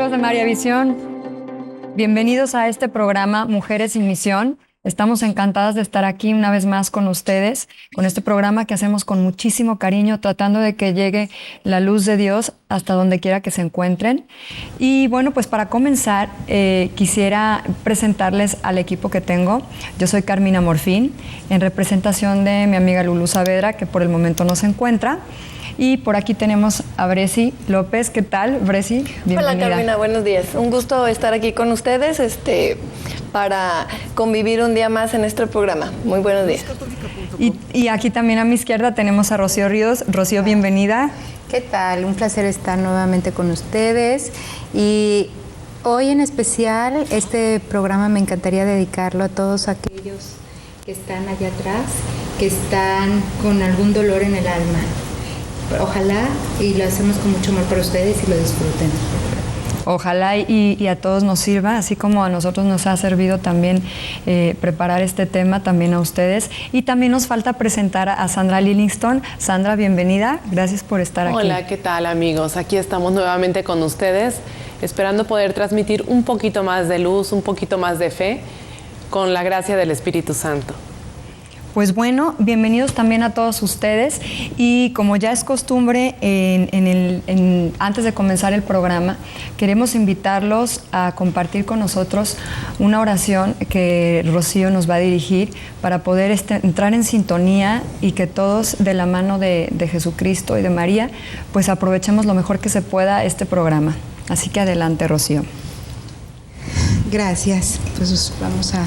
amigos de María Visión, bienvenidos a este programa Mujeres sin Misión. Estamos encantadas de estar aquí una vez más con ustedes, con este programa que hacemos con muchísimo cariño, tratando de que llegue la luz de Dios hasta donde quiera que se encuentren. Y bueno, pues para comenzar, quisiera presentarles al equipo que tengo. Yo soy Carmina Morfín, en representación de mi amiga Lulu Saavedra, que por el momento no se encuentra. Y por aquí tenemos a Bresi López. ¿Qué tal, Bresi? Bienvenida. Hola, Carmina, buenos días. Un gusto estar aquí con ustedes para convivir un día más en este programa. Muy buenos días. Y aquí también a mi izquierda tenemos a Rocío Ríos. Rocío, bienvenida. ¿Qué tal? Un placer estar nuevamente con ustedes. Y hoy en especial, este programa me encantaría dedicarlo a todos aquellos que están allá atrás, que están con algún dolor en el alma. Ojalá y lo hacemos con mucho amor para ustedes y lo disfruten. Ojalá y a todos nos sirva, así como a nosotros nos ha servido también preparar este tema, también a ustedes. Y también nos falta presentar a Sandra Livingston. Sandra, bienvenida. Gracias por estar aquí. Hola, ¿qué tal, amigos? Aquí estamos nuevamente con ustedes, esperando poder transmitir un poquito más de luz, un poquito más de fe, con la gracia del Espíritu Santo. Pues bueno, bienvenidos también a todos ustedes y como ya es costumbre antes de comenzar el programa, queremos invitarlos a compartir con nosotros una oración que Rocío nos va a dirigir para poder entrar en sintonía y que todos de la mano de Jesucristo y de María pues aprovechemos lo mejor que se pueda este programa. Así que adelante, Rocío. Gracias. Pues vamos a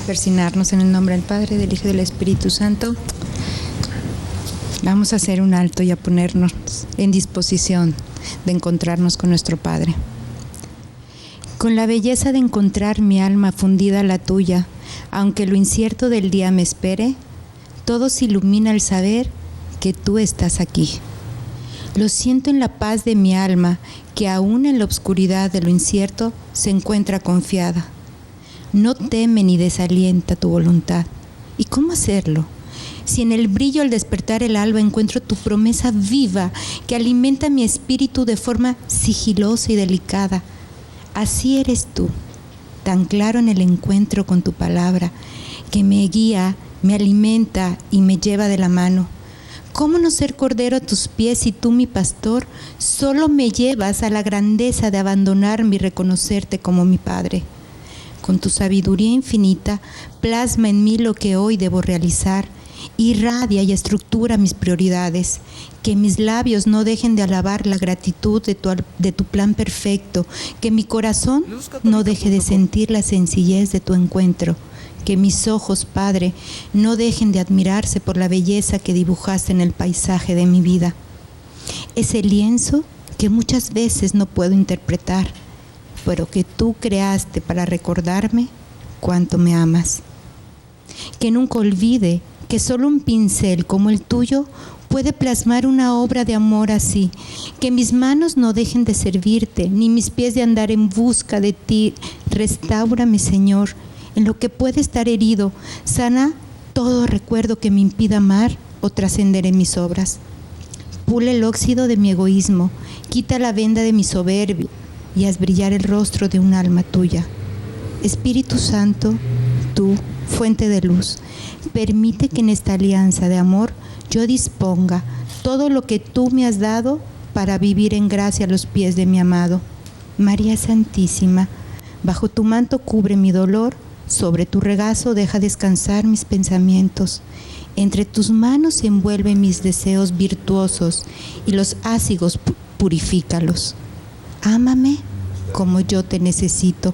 persignarnos en el nombre del Padre, del Hijo y del Espíritu Santo. Vamos a hacer un alto y a ponernos en disposición de encontrarnos con nuestro Padre. Con la belleza de encontrar mi alma fundida a la tuya, aunque lo incierto del día me espere, todo se ilumina al saber que tú estás aquí. Lo siento en la paz de mi alma, que aún en la oscuridad de lo incierto se encuentra confiada. No teme ni desalienta tu voluntad. ¿Y cómo hacerlo? Si en el brillo al despertar el alba encuentro tu promesa viva que alimenta mi espíritu de forma sigilosa y delicada. Así eres tú, tan claro en el encuentro con tu palabra, que me guía, me alimenta y me lleva de la mano. ¿Cómo no ser cordero a tus pies si tú, mi pastor, solo me llevas a la grandeza de abandonarme y reconocerte como mi Padre? Con tu sabiduría infinita, plasma en mí lo que hoy debo realizar, irradia y estructura mis prioridades, que mis labios no dejen de alabar la gratitud de tu plan perfecto, que mi corazón no deje de sentir la sencillez de tu encuentro, que mis ojos, Padre, no dejen de admirarse por la belleza que dibujaste en el paisaje de mi vida. Ese lienzo que muchas veces no puedo interpretar, pero que tú creaste para recordarme cuánto me amas. Que nunca olvide que solo un pincel como el tuyo puede plasmar una obra de amor así. Que mis manos no dejen de servirte, ni mis pies de andar en busca de ti. Restáurame, Señor, en lo que puede estar herido. Sana todo recuerdo que me impida amar o trascender en mis obras. Pule el óxido de mi egoísmo, quita la venda de mi soberbia y haz brillar el rostro de un alma tuya. Espíritu Santo, tú, fuente de luz, permite que en esta alianza de amor yo disponga todo lo que tú me has dado para vivir en gracia a los pies de mi amado. María Santísima, bajo tu manto cubre mi dolor, sobre tu regazo deja descansar mis pensamientos. Entre tus manos envuelve mis deseos virtuosos y los ácigos purifícalos. Ámame como yo te necesito.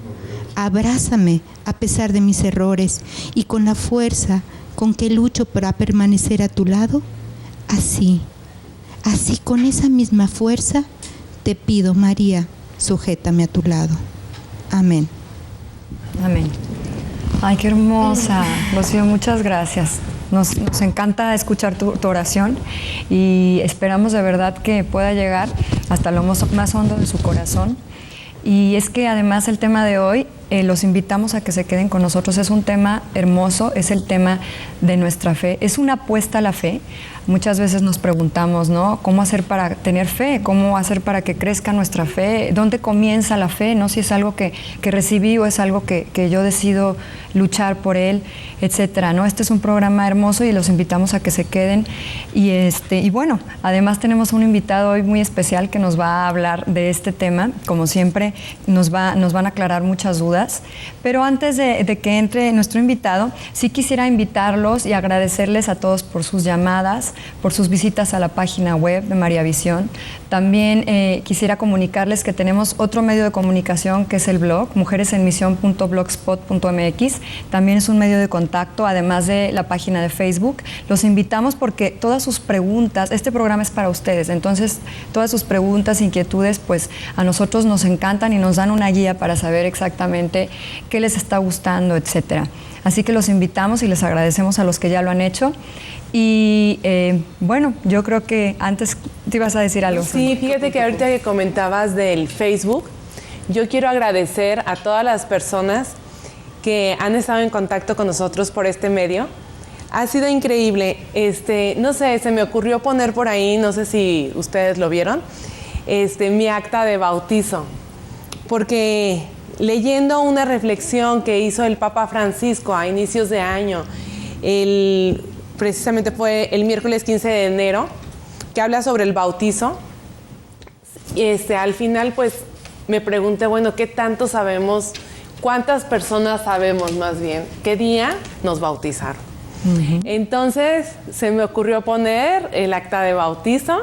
Abrázame a pesar de mis errores y con la fuerza con que lucho para permanecer a tu lado. Así con esa misma fuerza te pido, María, sujétame a tu lado. Amén. Amén. Ay, qué hermosa. Rocío, muchas gracias. Nos encanta escuchar tu oración y esperamos de verdad que pueda llegar hasta lo más hondo de su corazón. Y es que además el tema de hoy, los invitamos a que se queden con nosotros. Es un tema hermoso, es el tema de nuestra fe. Es una apuesta a la fe, muchas veces nos preguntamos, ¿no? ¿Cómo hacer para tener fe? ¿Cómo hacer para que crezca nuestra fe? ¿Dónde comienza la fe? ¿No? Si es algo que recibí o es algo que yo decido luchar por él, etcétera, ¿no? Este es un programa hermoso y los invitamos a que se queden. Y bueno, además tenemos un invitado hoy muy especial que nos va a hablar de este tema. Como siempre, nos van a aclarar muchas dudas. Pero antes de que entre nuestro invitado, sí quisiera invitarlos y agradecerles a todos por sus llamadas, por sus visitas a la página web de María Visión. También quisiera comunicarles que tenemos otro medio de comunicación que es el blog, mujeresenmisión.blogspot.mx. También es un medio de contacto, además de la página de Facebook. Los invitamos porque todas sus preguntas, este programa es para ustedes, entonces todas sus preguntas, inquietudes, pues a nosotros nos encantan y nos dan una guía para saber exactamente qué les está gustando, etcétera. Así que los invitamos y les agradecemos a los que ya lo han hecho. Y bueno, yo creo que antes te ibas a decir algo. Sí, fíjate que ahorita que comentabas del Facebook, yo quiero agradecer a todas las personas que han estado en contacto con nosotros por este medio. Ha sido increíble. No sé, se me ocurrió poner por ahí, no sé si ustedes lo vieron, mi acta de bautizo. Porque leyendo una reflexión que hizo el Papa Francisco a inicios de año, precisamente fue el miércoles 15 de enero, que habla sobre el bautizo, al final pues me pregunté, bueno, ¿qué tanto sabemos? ¿Cuántas personas sabemos más bien qué día nos bautizaron? Uh-huh. Entonces se me ocurrió poner el acta de bautizo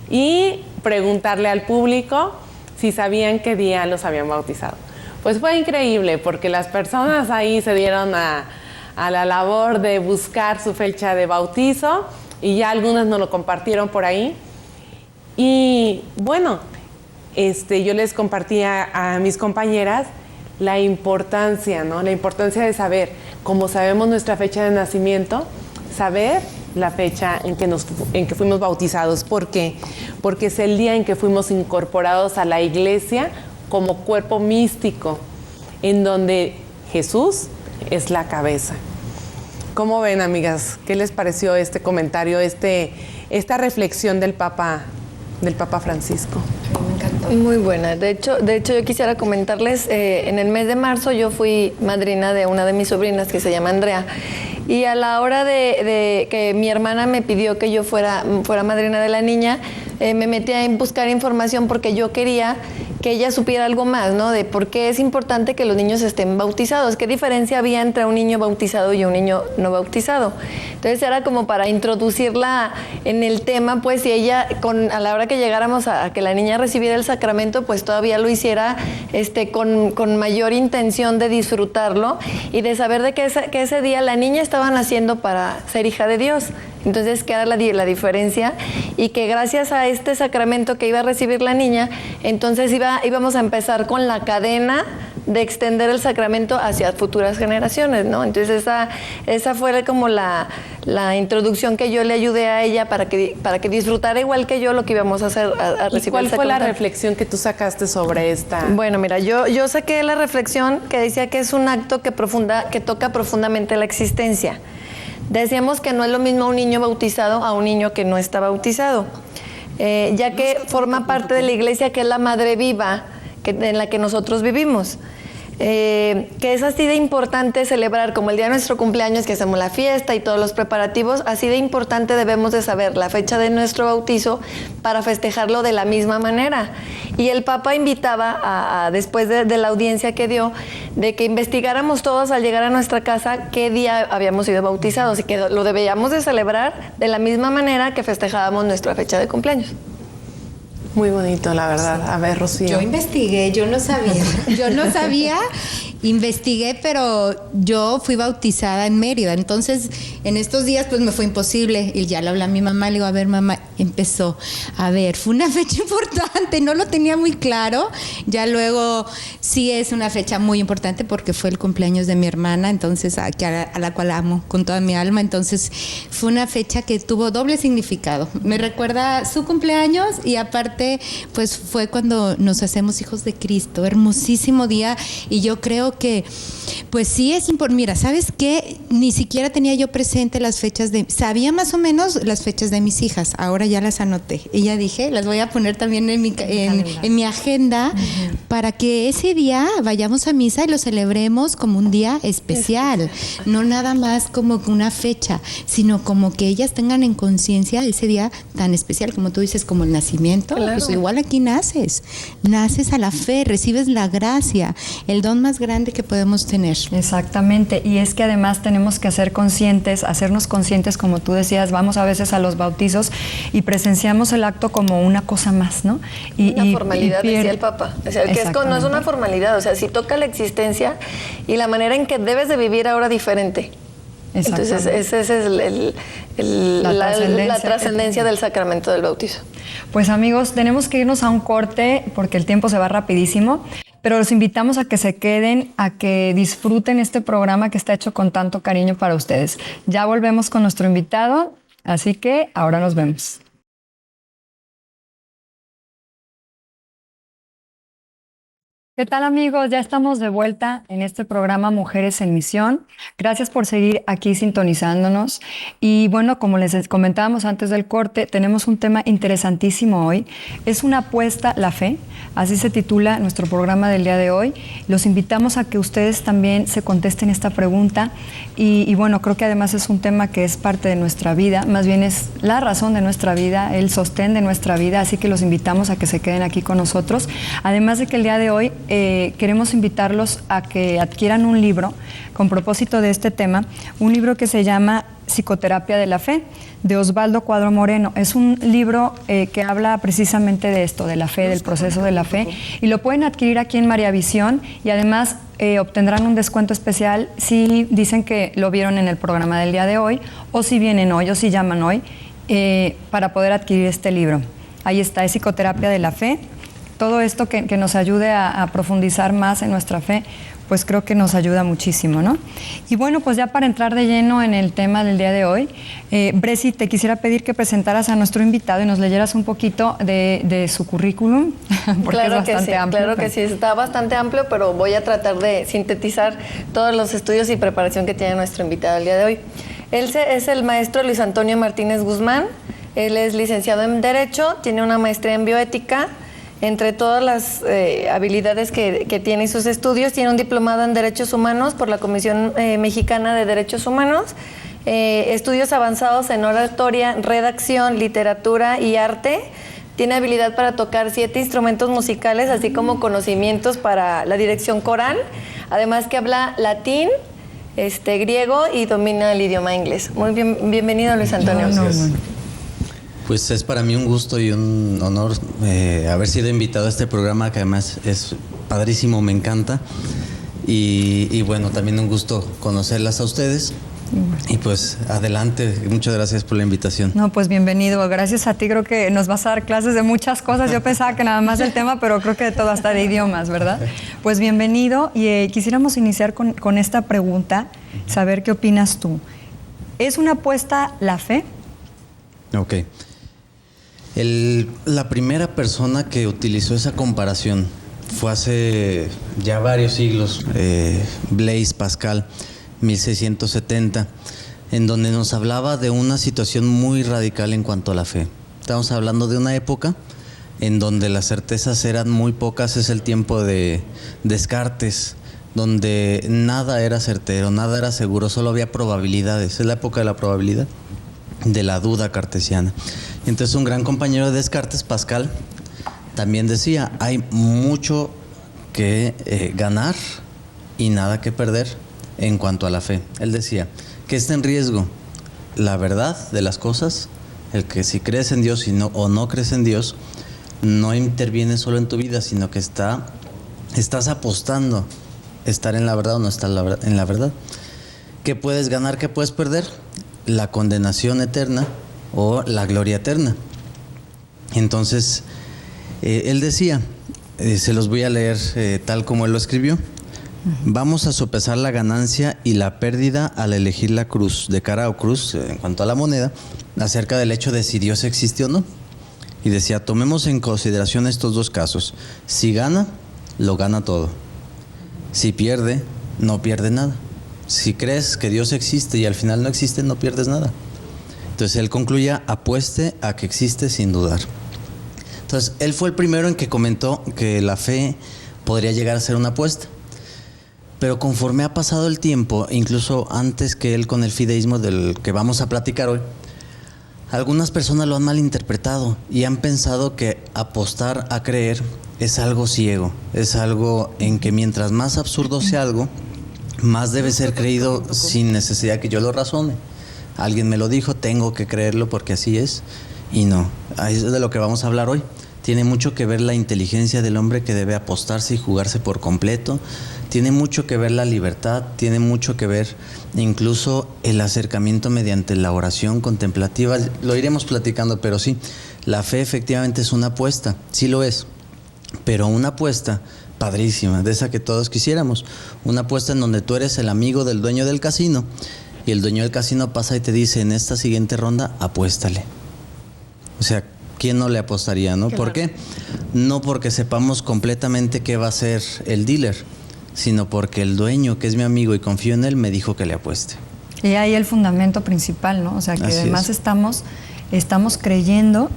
y preguntarle al público si sabían qué día los habían bautizado. Pues fue increíble porque las personas ahí se dieron a la labor de buscar su fecha de bautizo y ya algunas nos lo compartieron por ahí. Y bueno, yo les compartía a mis compañeras la importancia, ¿no? La importancia de saber, como sabemos nuestra fecha de nacimiento, saber la fecha en que fuimos bautizados. ¿Por qué? Porque es el día en que fuimos incorporados a la iglesia como cuerpo místico, en donde Jesús es la cabeza. ¿Cómo ven, amigas? ¿Qué les pareció este comentario, esta reflexión del Papa Francisco? Me encantó. Muy buena. De hecho, yo quisiera comentarles, en el mes de marzo yo fui madrina de una de mis sobrinas que se llama Andrea. Y a la hora de que mi hermana me pidió que yo fuera madrina de la niña, me metí a buscar información porque yo quería que ella supiera algo más, ¿no? De por qué es importante que los niños estén bautizados. ¿Qué diferencia había entre un niño bautizado y un niño no bautizado? Entonces era como para introducirla en el tema, pues, y ella, a la hora que llegáramos a que la niña recibiera el sacramento, pues todavía lo hiciera con mayor intención de disfrutarlo y de saber de que ese día la niña estaba naciendo para ser hija de Dios. Entonces, ¿qué era la diferencia? Y que gracias a este sacramento que iba a recibir la niña, entonces íbamos a empezar con la cadena de extender el sacramento hacia futuras generaciones, ¿no? Entonces, esa fue como la introducción que yo le ayudé a ella para que disfrutara igual que yo lo que íbamos a hacer a recibir. ¿Y cuál fue la reflexión que tú sacaste sobre esta? Bueno, mira, yo saqué la reflexión que decía que es un acto que toca profundamente la existencia. Decíamos que no es lo mismo un niño bautizado a un niño que no está bautizado, ya que forma parte de la iglesia, que es la madre viva en la que nosotros vivimos. Que es así de importante celebrar, como el día de nuestro cumpleaños, que hacemos la fiesta y todos los preparativos, así de importante debemos de saber la fecha de nuestro bautizo para festejarlo de la misma manera. Y el Papa invitaba, después de la audiencia que dio, de que investigáramos todos al llegar a nuestra casa qué día habíamos sido bautizados y que lo debíamos de celebrar de la misma manera que festejábamos nuestra fecha de cumpleaños. Muy bonito, la verdad. Sí. A ver, Rocío. Yo investigué, yo no sabía. Investigué, pero yo fui bautizada en Mérida. Entonces, en estos días, pues me fue imposible. Y ya le hablé a mi mamá, le digo, a ver, mamá, empezó. A ver, fue una fecha importante, no lo tenía muy claro. Ya luego, sí es una fecha muy importante porque fue el cumpleaños de mi hermana, entonces, a la cual amo con toda mi alma. Entonces, fue una fecha que tuvo doble significado. Me recuerda su cumpleaños y aparte, pues fue cuando nos hacemos hijos de Cristo. Hermosísimo día, y yo creo que Pues sí, es importante. Mira, ¿sabes qué? Ni siquiera tenía yo presente las fechas sabía más o menos las fechas de mis hijas, ahora ya las anoté. Y ya dije, las voy a poner también en mi agenda para que ese día vayamos a misa y lo celebremos como un día especial. No nada más como una fecha, sino como que ellas tengan en conciencia ese día tan especial, como tú dices, como el nacimiento. Claro. Pues igual aquí naces a la fe, recibes la gracia, el don más grande que podemos tener. Exactamente, y es que además tenemos que hacernos conscientes, como tú decías, vamos a veces a los bautizos y presenciamos el acto como una cosa más, ¿no? Una formalidad, decía el Papa. O sea, que no es una formalidad, o sea, si toca la existencia y la manera en que debes de vivir ahora diferente. Entonces, esa es la trascendencia del sacramento del bautizo. Pues amigos, tenemos que irnos a un corte porque el tiempo se va rapidísimo, pero los invitamos a que se queden, a que disfruten este programa que está hecho con tanto cariño para ustedes. Ya volvemos con nuestro invitado, así que ahora nos vemos. ¿Qué tal amigos? Ya estamos de vuelta en este programa Mujeres en Misión. Gracias por seguir aquí sintonizándonos. Y bueno, como les comentábamos antes del corte, tenemos un tema interesantísimo hoy. Es una apuesta la fe, así se titula nuestro programa del día de hoy. Los invitamos a que ustedes también se contesten esta pregunta. Y bueno, creo que además es un tema que es parte de nuestra vida, más bien es la razón de nuestra vida, el sostén de nuestra vida, así que los invitamos a que se queden aquí con nosotros. Además de que el día de hoy queremos invitarlos a que adquieran un libro con propósito de este tema, un libro que se llama Psicoterapia de la Fe, de Osvaldo Cuadro Moreno. Es un libro que habla precisamente de esto, de la fe, del proceso de la fe, y lo pueden adquirir aquí en María Visión y además obtendrán un descuento especial si dicen que lo vieron en el programa del día de hoy o si vienen hoy o si llaman hoy para poder adquirir este libro. Ahí está, es Psicoterapia de la Fe. Todo esto que nos ayude a profundizar más en nuestra fe, pues creo que nos ayuda muchísimo, ¿no? Y bueno, pues ya para entrar de lleno en el tema del día de hoy, Bresi, te quisiera pedir que presentaras a nuestro invitado y nos leyeras un poquito de su currículum, porque claro es bastante amplio. Claro que sí, está bastante amplio, pero voy a tratar de sintetizar todos los estudios y preparación que tiene nuestro invitado el día de hoy. Él es el maestro Luis Antonio Martínez Guzmán. Él es licenciado en Derecho, tiene una maestría en Bioética. Entre todas las habilidades que tiene y sus estudios, tiene un diplomado en Derechos Humanos por la Comisión Mexicana de Derechos Humanos, estudios avanzados en oratoria, redacción, literatura y arte. Tiene habilidad para tocar 7 instrumentos musicales, así como conocimientos para la dirección coral. Además que habla latín, griego y domina el idioma inglés. Muy bienvenido, Luis Antonio. Gracias. Pues es para mí un gusto y un honor haber sido invitado a este programa, que además es padrísimo, me encanta. Y bueno, también un gusto conocerlas a ustedes. Y pues adelante, muchas gracias por la invitación. No, pues bienvenido, gracias a ti, creo que nos vas a dar clases de muchas cosas. Yo pensaba que nada más del tema, pero creo que de todo, hasta de idiomas, ¿verdad? Pues bienvenido y quisiéramos iniciar con esta pregunta, saber qué opinas tú. ¿Es una apuesta la fe? Ok. La primera persona que utilizó esa comparación fue hace ya varios siglos, Blaise Pascal, 1670, en donde nos hablaba de una situación muy radical en cuanto a la fe. Estamos hablando de una época en donde las certezas eran muy pocas, es el tiempo de Descartes, donde nada era certero, nada era seguro, solo había probabilidades. Es la época de la probabilidad, de la duda cartesiana. Entonces un gran compañero de Descartes, Pascal, también decía, hay mucho que ganar y nada que perder en cuanto a la fe. Él decía que está en riesgo la verdad de las cosas, el que si crees en Dios o no crees en Dios, no interviene solo en tu vida, sino que estás apostando estar en la verdad o no estar en la verdad. ¿Qué puedes ganar, qué puedes perder? La condenación eterna o la gloria eterna. Entonces, él decía, se los voy a leer tal como él lo escribió. Vamos a sopesar la ganancia y la pérdida al elegir la cruz, de cara o cruz, en cuanto a la moneda, acerca del hecho de si Dios existe o no. Y decía, tomemos en consideración estos dos casos. Si gana, lo gana todo. Si pierde, no pierdes nada. Si crees que Dios existe y al final no existe, no pierdes nada. Entonces él concluye, apueste a que existe sin dudar. Entonces él fue el primero en que comentó que la fe podría llegar a ser una apuesta. Pero conforme ha pasado el tiempo, incluso antes que él con el fideísmo del que vamos a platicar hoy, algunas personas lo han malinterpretado y han pensado que apostar a creer es algo ciego, es algo en que mientras más absurdo sea algo, más debe ser creído sin necesidad que yo lo razone. Alguien me lo dijo, tengo que creerlo porque así es, y no. Eso es de lo que vamos a hablar hoy. Tiene mucho que ver la inteligencia del hombre que debe apostarse y jugarse por completo. Tiene mucho que ver la libertad, tiene mucho que ver incluso el acercamiento mediante la oración contemplativa. Lo iremos platicando, pero sí, la fe efectivamente es una apuesta, sí lo es, pero una apuesta padrísima, de esa que todos quisiéramos. Una apuesta en donde tú eres el amigo del dueño del casino y el dueño del casino pasa y te dice, en esta siguiente ronda, apuéstale. O sea, ¿quién no le apostaría, no? Claro. ¿Por qué? No porque sepamos completamente qué va a ser el dealer, sino porque el dueño, que es mi amigo y confío en él, me dijo que le apueste. Y ahí el fundamento principal, ¿no? O sea, que Así además es. estamos creyendo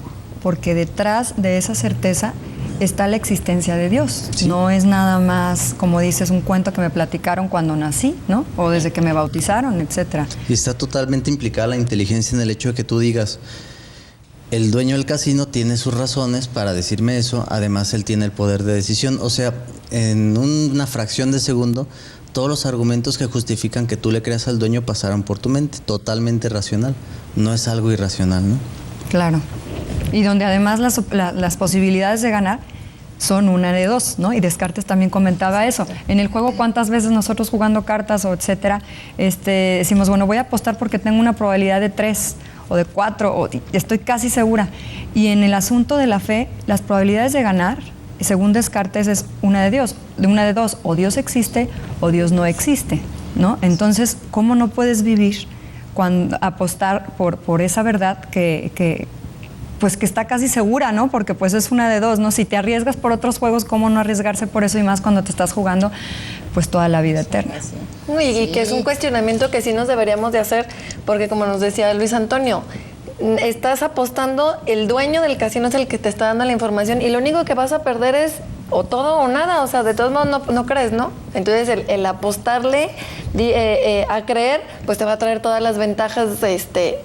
porque detrás de esa certeza está la existencia de Dios. Sí. No es nada más, como dices, un cuento que me platicaron cuando nací, ¿no? O desde que me bautizaron, etcétera. Y está totalmente implicada la inteligencia en el hecho de que tú digas, el dueño del casino tiene sus razones para decirme eso, además él tiene el poder de decisión. O sea, en una fracción de segundo, todos los argumentos que justifican que tú le creas al dueño pasaron por tu mente, totalmente racional. No es algo irracional, ¿no? Claro. Y donde además las posibilidades de ganar son una de dos, ¿no? Y Descartes también comentaba eso. En el juego, ¿cuántas veces nosotros jugando cartas o etcétera, decimos, bueno, voy a apostar porque tengo una probabilidad de 3 o de 4, o estoy casi segura? Y en el asunto de la fe, las probabilidades de ganar, según Descartes, es una de dos, o Dios existe o Dios no existe, ¿no? Entonces, ¿cómo no puedes vivir cuando apostar por esa verdad que está casi segura, ¿no? Porque pues es una de dos, ¿no? Si te arriesgas por otros juegos, ¿cómo no arriesgarse por eso? Y más cuando te estás jugando, pues toda la vida eterna. Y que es un cuestionamiento que sí nos deberíamos de hacer, porque como nos decía Luis Antonio, estás apostando, el dueño del casino es el que te está dando la información y lo único que vas a perder es o todo o nada, o sea, de todos modos no crees, ¿no? Entonces el apostarle a creer, pues te va a traer todas las ventajas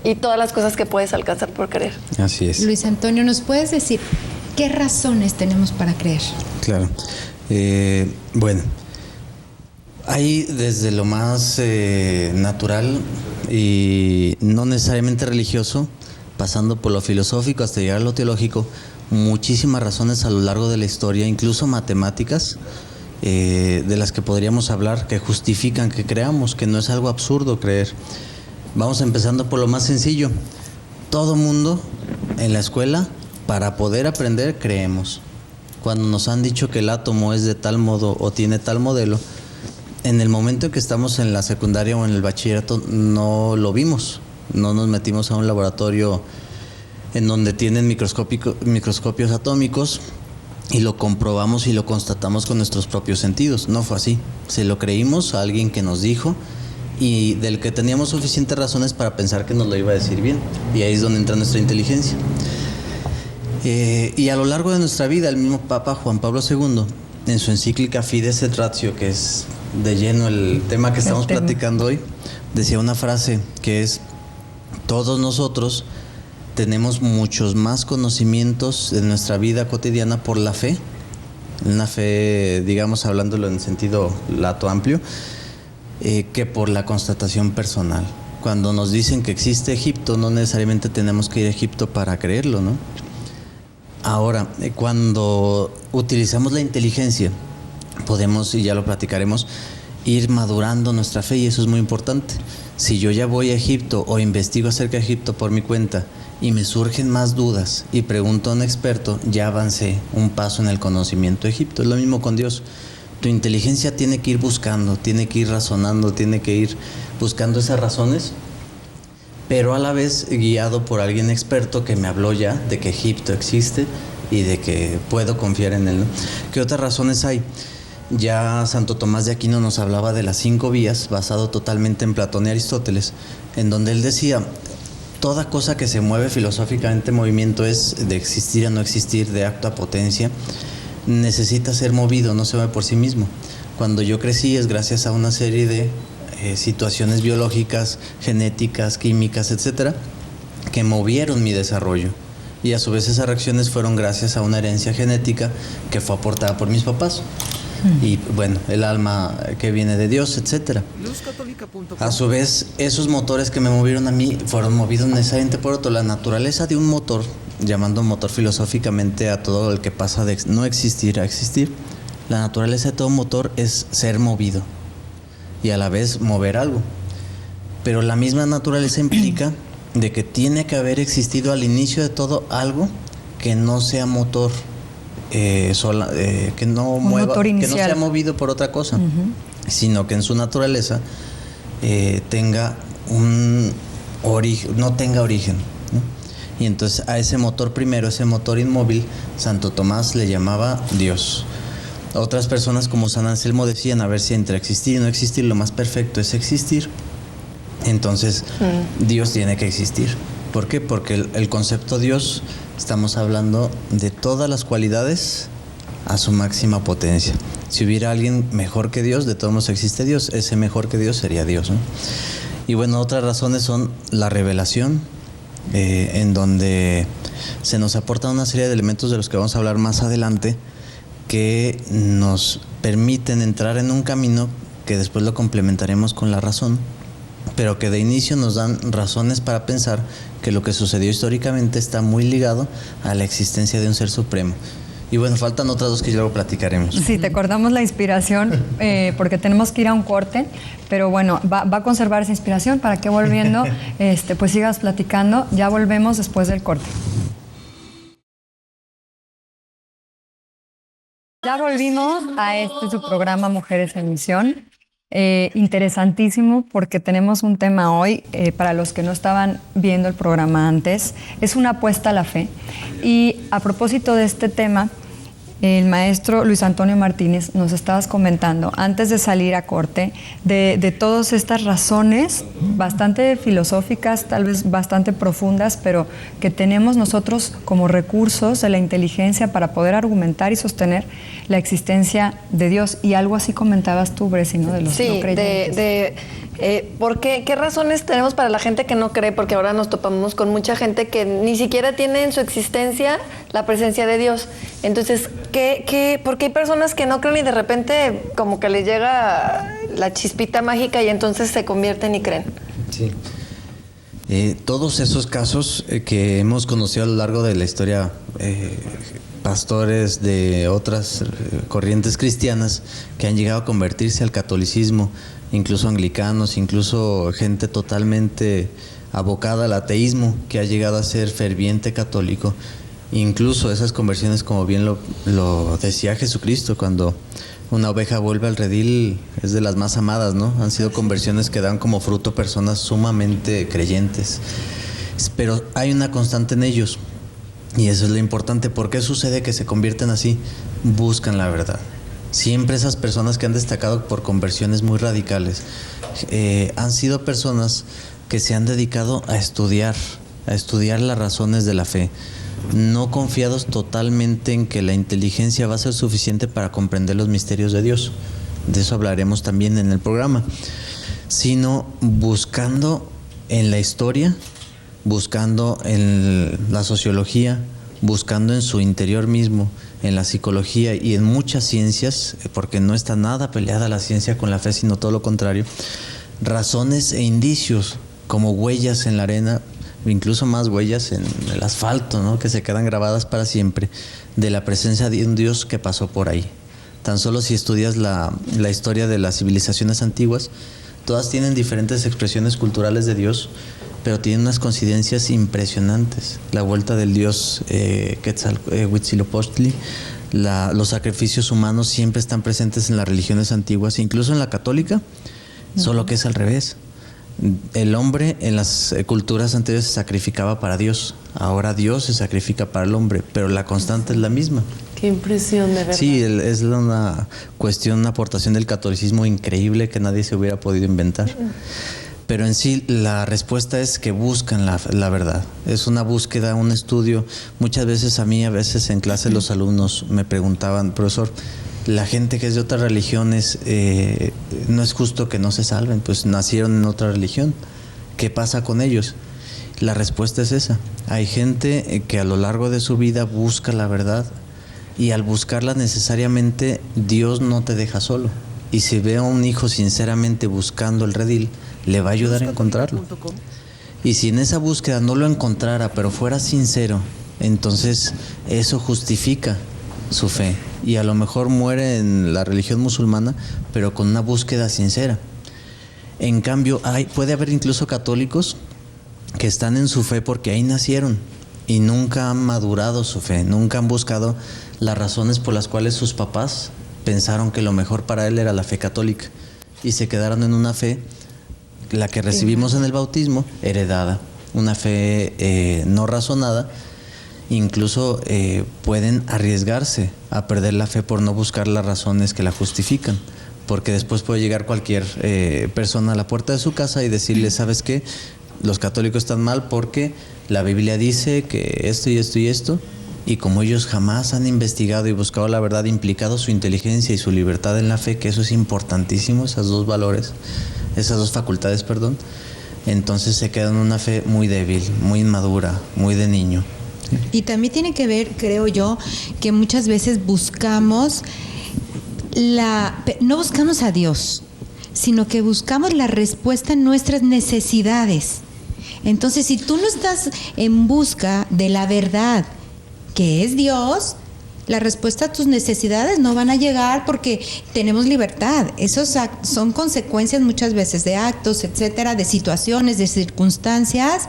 y todas las cosas que puedes alcanzar por creer. Así es. Luis Antonio, ¿nos puedes decir qué razones tenemos para creer? Claro. Bueno, hay desde lo más natural y no necesariamente religioso, pasando por lo filosófico hasta llegar a lo teológico, muchísimas razones a lo largo de la historia, incluso matemáticas, de las que podríamos hablar, que justifican que creamos, que no es algo absurdo creer. Vamos empezando por lo más sencillo. Todo mundo en la escuela, para poder aprender, creemos. Cuando nos han dicho que el átomo es de tal modo o tiene tal modelo, en el momento en que estamos en la secundaria o en el bachillerato no lo vimos, no nos metimos a un laboratorio en donde tienen microscopios atómicos y lo comprobamos y lo constatamos con nuestros propios sentidos. No fue así, se lo creímos a alguien que nos dijo y del que teníamos suficientes razones para pensar que nos lo iba a decir bien, y ahí es donde entra nuestra inteligencia. Y a lo largo de nuestra vida, el mismo Papa Juan Pablo II, en su encíclica Fides et Ratio, que es de lleno el tema que estamos platicando hoy, decía una frase que es: todos nosotros tenemos muchos más conocimientos de nuestra vida cotidiana por la fe, una fe, digamos, hablándolo en sentido lato amplio, que por la constatación personal. Cuando nos dicen que existe Egipto, no necesariamente tenemos que ir a Egipto para creerlo, ¿no? Ahora, cuando utilizamos la inteligencia, podemos, y ya lo platicaremos, ir madurando nuestra fe, y eso es muy importante. Si yo ya voy a Egipto o investigo acerca de Egipto por mi cuenta y me surgen más dudas y pregunto a un experto, ya avancé un paso en el conocimiento de Egipto. Es lo mismo con Dios. Tu inteligencia tiene que ir buscando, tiene que ir razonando, tiene que ir buscando esas razones, pero a la vez guiado por alguien experto que me habló ya de que Egipto existe y de que puedo confiar en él, ¿no? ¿Qué otras razones hay? Ya Santo Tomás de Aquino nos hablaba de las 5 vías, basado totalmente en Platón y Aristóteles, en donde él decía, toda cosa que se mueve filosóficamente, movimiento es de existir a no existir, de acto a potencia, necesita ser movido, no se mueve por sí mismo. Cuando yo crecí es gracias a una serie de situaciones biológicas, genéticas, químicas, etcétera, que movieron mi desarrollo. Y a su vez esas reacciones fueron gracias a una herencia genética que fue aportada por mis papás. Y bueno, el alma que viene de Dios, etcétera. A su vez, esos motores que me movieron a mí fueron movidos necesariamente por otro. La naturaleza de un motor, llamando motor filosóficamente a todo el que pasa de no existir a existir, la naturaleza de todo motor es ser movido y a la vez mover algo. Pero la misma naturaleza implica de que tiene que haber existido al inicio de todo algo que no sea motor. Que no mueva, que no sea movido por otra cosa, sino que en su naturaleza tenga un origen, no tenga origen, ¿no? Y entonces a ese motor primero, ese motor inmóvil, Santo Tomás le llamaba Dios. Otras personas como San Anselmo decían, a ver, si entre existir y no existir, lo más perfecto es existir. Entonces Dios tiene que existir. ¿Por qué? Porque el concepto Dios, estamos hablando de todas las cualidades a su máxima potencia. Si hubiera alguien mejor que Dios, de todos modos existe Dios, ese mejor que Dios sería Dios, ¿no? Y bueno, otras razones son la revelación, en donde se nos aportan una serie de elementos de los que vamos a hablar más adelante, que nos permiten entrar en un camino que después lo complementaremos con la razón, pero que de inicio nos dan razones para pensar que lo que sucedió históricamente está muy ligado a la existencia de un ser supremo. Y bueno, faltan otras dos que luego platicaremos. Sí, te cortamos la inspiración porque tenemos que ir a un corte, pero bueno, va a conservar esa inspiración para que volviendo pues sigas platicando. Ya volvemos después del corte. Ya volvimos a su programa Mujeres en Misión. Interesantísimo porque tenemos un tema hoy, para los que no estaban viendo el programa antes, es una apuesta a la fe. Y a propósito de este tema, el maestro Luis Antonio Martínez nos estabas comentando antes de salir a corte de todas estas razones bastante filosóficas, tal vez bastante profundas, pero que tenemos nosotros como recursos de la inteligencia para poder argumentar y sostener la existencia de Dios. Y algo así comentabas tú, Bresi, ¿no? De los no creyentes. ¿Por qué? ¿Qué razones tenemos para la gente que no cree? Porque ahora nos topamos con mucha gente que ni siquiera tiene en su existencia la presencia de Dios. Entonces, ¿por qué hay personas que no creen y de repente como que les llega la chispita mágica y entonces se convierten y creen? Sí. Todos esos casos que hemos conocido a lo largo de la historia, pastores de otras corrientes cristianas que han llegado a convertirse al catolicismo, incluso anglicanos, incluso gente totalmente abocada al ateísmo que ha llegado a ser ferviente católico. Incluso esas conversiones, como bien lo decía Jesucristo, cuando una oveja vuelve al redil, es de las más amadas, ¿no? Han sido conversiones que dan como fruto personas sumamente creyentes. Pero hay una constante en ellos, y eso es lo importante. ¿Por qué sucede que se convierten así? Buscan la verdad. Siempre esas personas que han destacado por conversiones muy radicales han sido personas que se han dedicado a estudiar las razones de la fe, no confiados totalmente en que la inteligencia va a ser suficiente para comprender los misterios de Dios. De eso hablaremos también en el programa, sino buscando en la historia, buscando en la sociología, buscando en su interior mismo, en la psicología y en muchas ciencias, porque no está nada peleada la ciencia con la fe, sino todo lo contrario, razones e indicios como huellas en la arena, incluso más huellas en el asfalto, ¿no? Que se quedan grabadas para siempre, de la presencia de un Dios que pasó por ahí. Tan solo si estudias la historia de las civilizaciones antiguas, todas tienen diferentes expresiones culturales de Dios, pero tienen unas coincidencias impresionantes. La vuelta del dios Huitzilopochtli, los sacrificios humanos siempre están presentes en las religiones antiguas, incluso en la católica, solo que es al revés. El hombre en las culturas anteriores se sacrificaba para Dios, ahora Dios se sacrifica para el hombre, pero la constante es la misma. Qué impresión, de verdad. Sí, es una cuestión, una aportación del catolicismo increíble que nadie se hubiera podido inventar. Pero en sí la respuesta es que buscan la verdad. Es una búsqueda, un estudio. Muchas veces a veces en clase los alumnos me preguntaban, profesor, la gente que es de otras religiones, no es justo que no se salven, pues nacieron en otra religión. ¿Qué pasa con ellos? La respuesta es esa. Hay gente que a lo largo de su vida busca la verdad y al buscarla necesariamente Dios no te deja solo. Y si ve a un hijo sinceramente buscando el redil, le va a ayudar a encontrarlo. Y si en esa búsqueda no lo encontrara, pero fuera sincero, entonces eso justifica su fe. Y a lo mejor muere en la religión musulmana, pero con una búsqueda sincera. En cambio, puede haber incluso católicos que están en su fe porque ahí nacieron y nunca han madurado su fe, nunca han buscado las razones por las cuales sus papás pensaron que lo mejor para él era la fe católica y se quedaron en una fe, la que recibimos en el bautismo, heredada, una fe no razonada. Incluso pueden arriesgarse a perder la fe por no buscar las razones que la justifican, porque después puede llegar cualquier persona a la puerta de su casa y decirle, ¿sabes qué? Los católicos están mal porque la Biblia dice que esto y esto y esto, y como ellos jamás han investigado y buscado la verdad, implicado su inteligencia y su libertad en la fe, que eso es importantísimo, esas dos valores, esas dos facultades, perdón, entonces se quedan en una fe muy débil, muy inmadura, muy de niño. Y también tiene que ver, creo yo, que muchas veces buscamos no buscamos a Dios, sino que buscamos la respuesta a nuestras necesidades. Entonces, si tú no estás en busca de la verdad, que es Dios, la respuesta a tus necesidades no van a llegar porque tenemos libertad. Esos son consecuencias muchas veces de actos, etcétera, de situaciones, de circunstancias,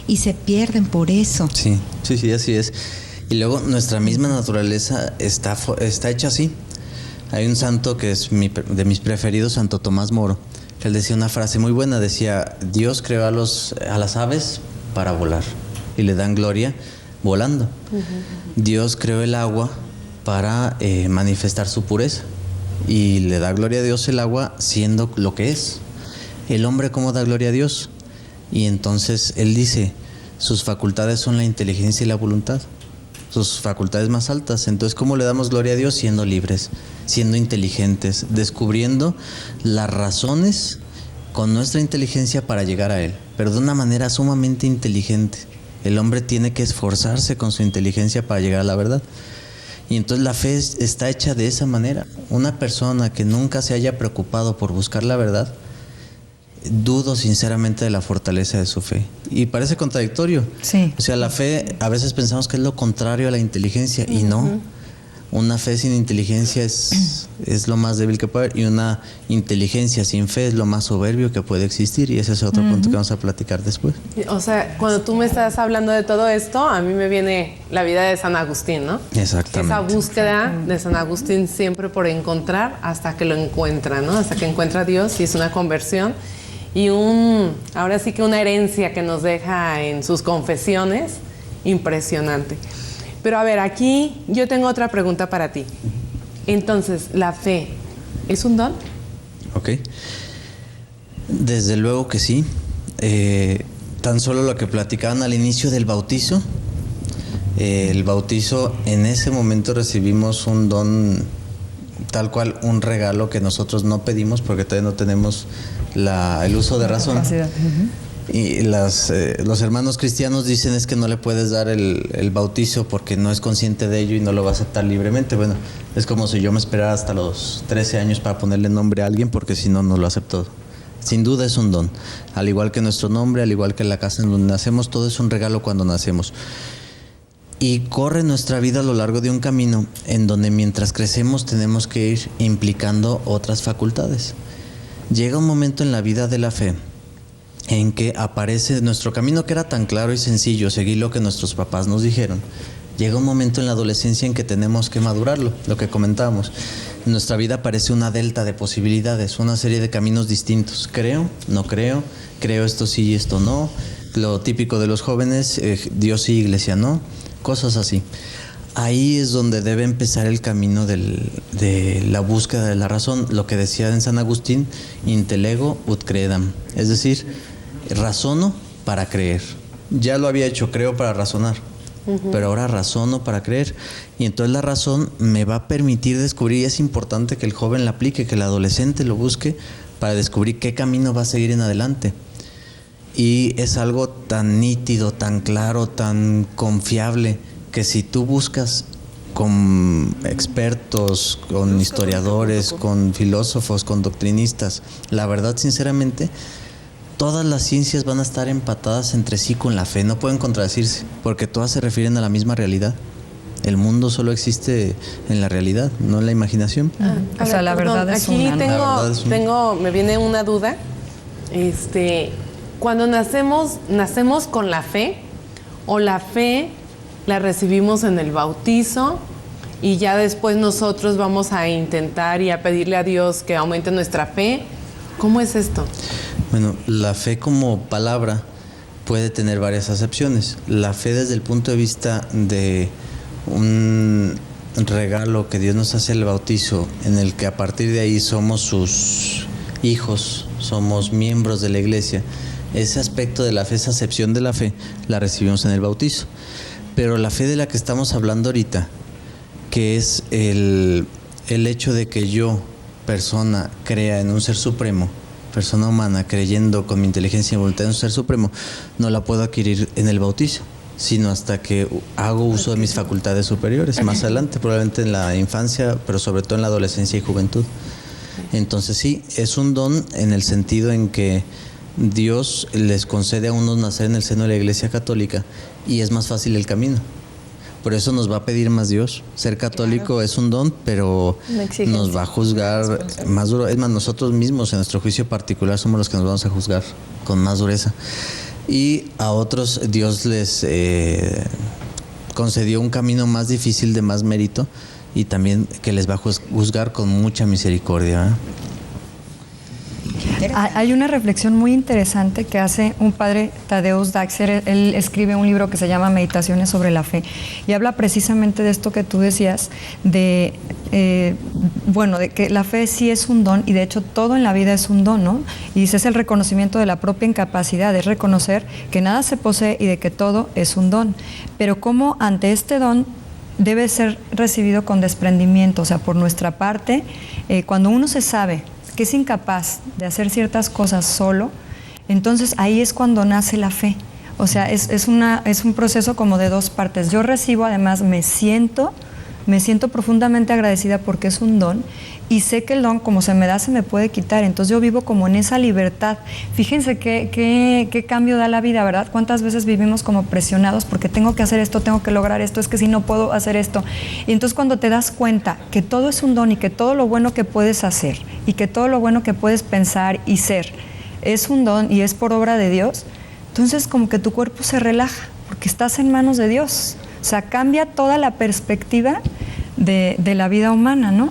y se pierden por eso. Sí, así es. Y luego nuestra misma naturaleza está hecha así. Hay un santo que es de mis preferidos, Santo Tomás Moro, que él decía una frase muy buena, decía, Dios creó a las aves para volar y le dan gloria volando. Dios creó el agua para manifestar su pureza y le da gloria a Dios el agua siendo lo que es. El hombre, ¿cómo da gloria a Dios? Y entonces él dice, sus facultades son la inteligencia y la voluntad, sus facultades más altas. Entonces, ¿cómo le damos gloria a Dios? Siendo libres, siendo inteligentes, descubriendo las razones con nuestra inteligencia para llegar a Él, pero de una manera sumamente inteligente. El hombre tiene que esforzarse con su inteligencia para llegar a la verdad. Y entonces la fe está hecha de esa manera. Una persona que nunca se haya preocupado por buscar la verdad, dudo sinceramente de la fortaleza de su fe. Y parece contradictorio. Sí. O sea, la fe, a veces pensamos que es lo contrario a la inteligencia, y no. Una fe sin inteligencia es lo más débil que puede haber, y una inteligencia sin fe es lo más soberbio que puede existir, y ese es otro punto que vamos a platicar después. O sea, cuando tú me estás hablando de todo esto, a mí me viene la vida de San Agustín, ¿no? Exactamente. Esa búsqueda de San Agustín siempre por encontrar hasta que lo encuentra, ¿no? Hasta que encuentra a Dios, y es una conversión y ahora sí que una herencia que nos deja en sus confesiones, impresionante. Pero a ver, aquí yo tengo otra pregunta para ti. Entonces, ¿la fe es un don? Ok. Desde luego que sí. Tan solo lo que platicaban al inicio del bautizo. El bautizo, en ese momento recibimos un don, tal cual, un regalo que nosotros no pedimos porque todavía no tenemos el uso de razón. Y los hermanos cristianos dicen es que no le puedes dar el bautizo porque no es consciente de ello y no lo va a aceptar libremente. Bueno, es como si yo me esperara hasta los 13 años para ponerle nombre a alguien, porque si no, no lo acepto. Sin duda es un don. Al igual que nuestro nombre, al igual que la casa en donde nacemos, todo es un regalo cuando nacemos. Y corre nuestra vida a lo largo de un camino en donde mientras crecemos tenemos que ir implicando otras facultades. Llega un momento en la vida de la fe en que aparece nuestro camino, que era tan claro y sencillo, seguir lo que nuestros papás nos dijeron. Llega un momento en la adolescencia en que tenemos que madurarlo, lo que comentábamos. En nuestra vida aparece una delta de posibilidades, una serie de caminos distintos. Creo, no creo, creo esto sí y esto no. Lo típico de los jóvenes, Dios sí, iglesia no, cosas así. ahí es donde debe empezar el camino de la búsqueda de la razón. Lo que decía en San Agustín, intellego ut credam, es decir, razono para creer. Ya lo había hecho, creo para razonar, pero ahora razono para creer. Y entonces la razón me va a permitir descubrir, y es importante que el joven la aplique, que el adolescente lo busque para descubrir qué camino va a seguir en adelante. Y es algo tan nítido, tan claro, tan confiable, que si tú buscas con expertos, con historiadores, con filósofos, con doctrinistas, la verdad, sinceramente, todas las ciencias van a estar empatadas entre sí con la fe, no pueden contradecirse, porque todas se refieren a la misma realidad. El mundo solo existe en la realidad, no en la imaginación. O sea, la verdad es aquí una, ¿no? me viene una duda. Cuando nacemos con la fe, o la fe la recibimos en el bautizo y ya después nosotros vamos a intentar y a pedirle a Dios que aumente nuestra fe. ¿Cómo es esto? Bueno, la fe como palabra puede tener varias acepciones. La fe desde el punto de vista de un regalo que Dios nos hace el bautizo, en el que a partir de ahí somos sus hijos, somos miembros de la iglesia. Ese aspecto de la fe, esa acepción de la fe, la recibimos en el bautizo. Pero la fe de la que estamos hablando ahorita, que es el hecho de que yo, persona, crea en un ser supremo, persona humana, creyendo con mi inteligencia y voluntad en un ser supremo, no la puedo adquirir en el bautizo, sino hasta que hago uso de mis facultades superiores, más adelante, probablemente en la infancia, pero sobre todo en la adolescencia y juventud. Entonces sí, es un don en el sentido en que Dios les concede a unos nacer en el seno de la Iglesia Católica y es más fácil el camino. Por eso nos va a pedir más Dios. Ser católico es un don, pero nos va a juzgar más duro. Es más, nosotros mismos en nuestro juicio particular somos los que nos vamos a juzgar con más dureza. Y a otros Dios les concedió un camino más difícil, de más mérito, y también que les va a juzgar con mucha misericordia, ¿eh? Hay una reflexión muy interesante que hace un padre, Tadeusz Daxer. Él escribe un libro que se llama Meditaciones sobre la fe y habla precisamente de esto que tú decías, de que la fe sí es un don, y de hecho todo en la vida es un don, ¿no? Y dice, es el reconocimiento de la propia incapacidad, es reconocer que nada se posee y de que todo es un don, pero cómo ante este don debe ser recibido con desprendimiento. O sea, por nuestra parte, cuando uno se sabe que es incapaz de hacer ciertas cosas solo, entonces ahí es cuando nace la fe. O sea, es un proceso como de dos partes. Yo recibo, además me siento profundamente agradecida porque es un don, y sé que el don, como se me da, se me puede quitar. Entonces yo vivo como en esa libertad. Fíjense qué cambio da la vida, ¿verdad? ¿Cuántas veces vivimos como presionados porque tengo que hacer esto, tengo que lograr esto, es que si no puedo hacer esto? Y entonces cuando te das cuenta que todo es un don y que todo lo bueno que puedes hacer y que todo lo bueno que puedes pensar y ser es un don y es por obra de Dios, entonces como que tu cuerpo se relaja porque estás en manos de Dios. O sea, cambia toda la perspectiva de la vida humana, ¿no?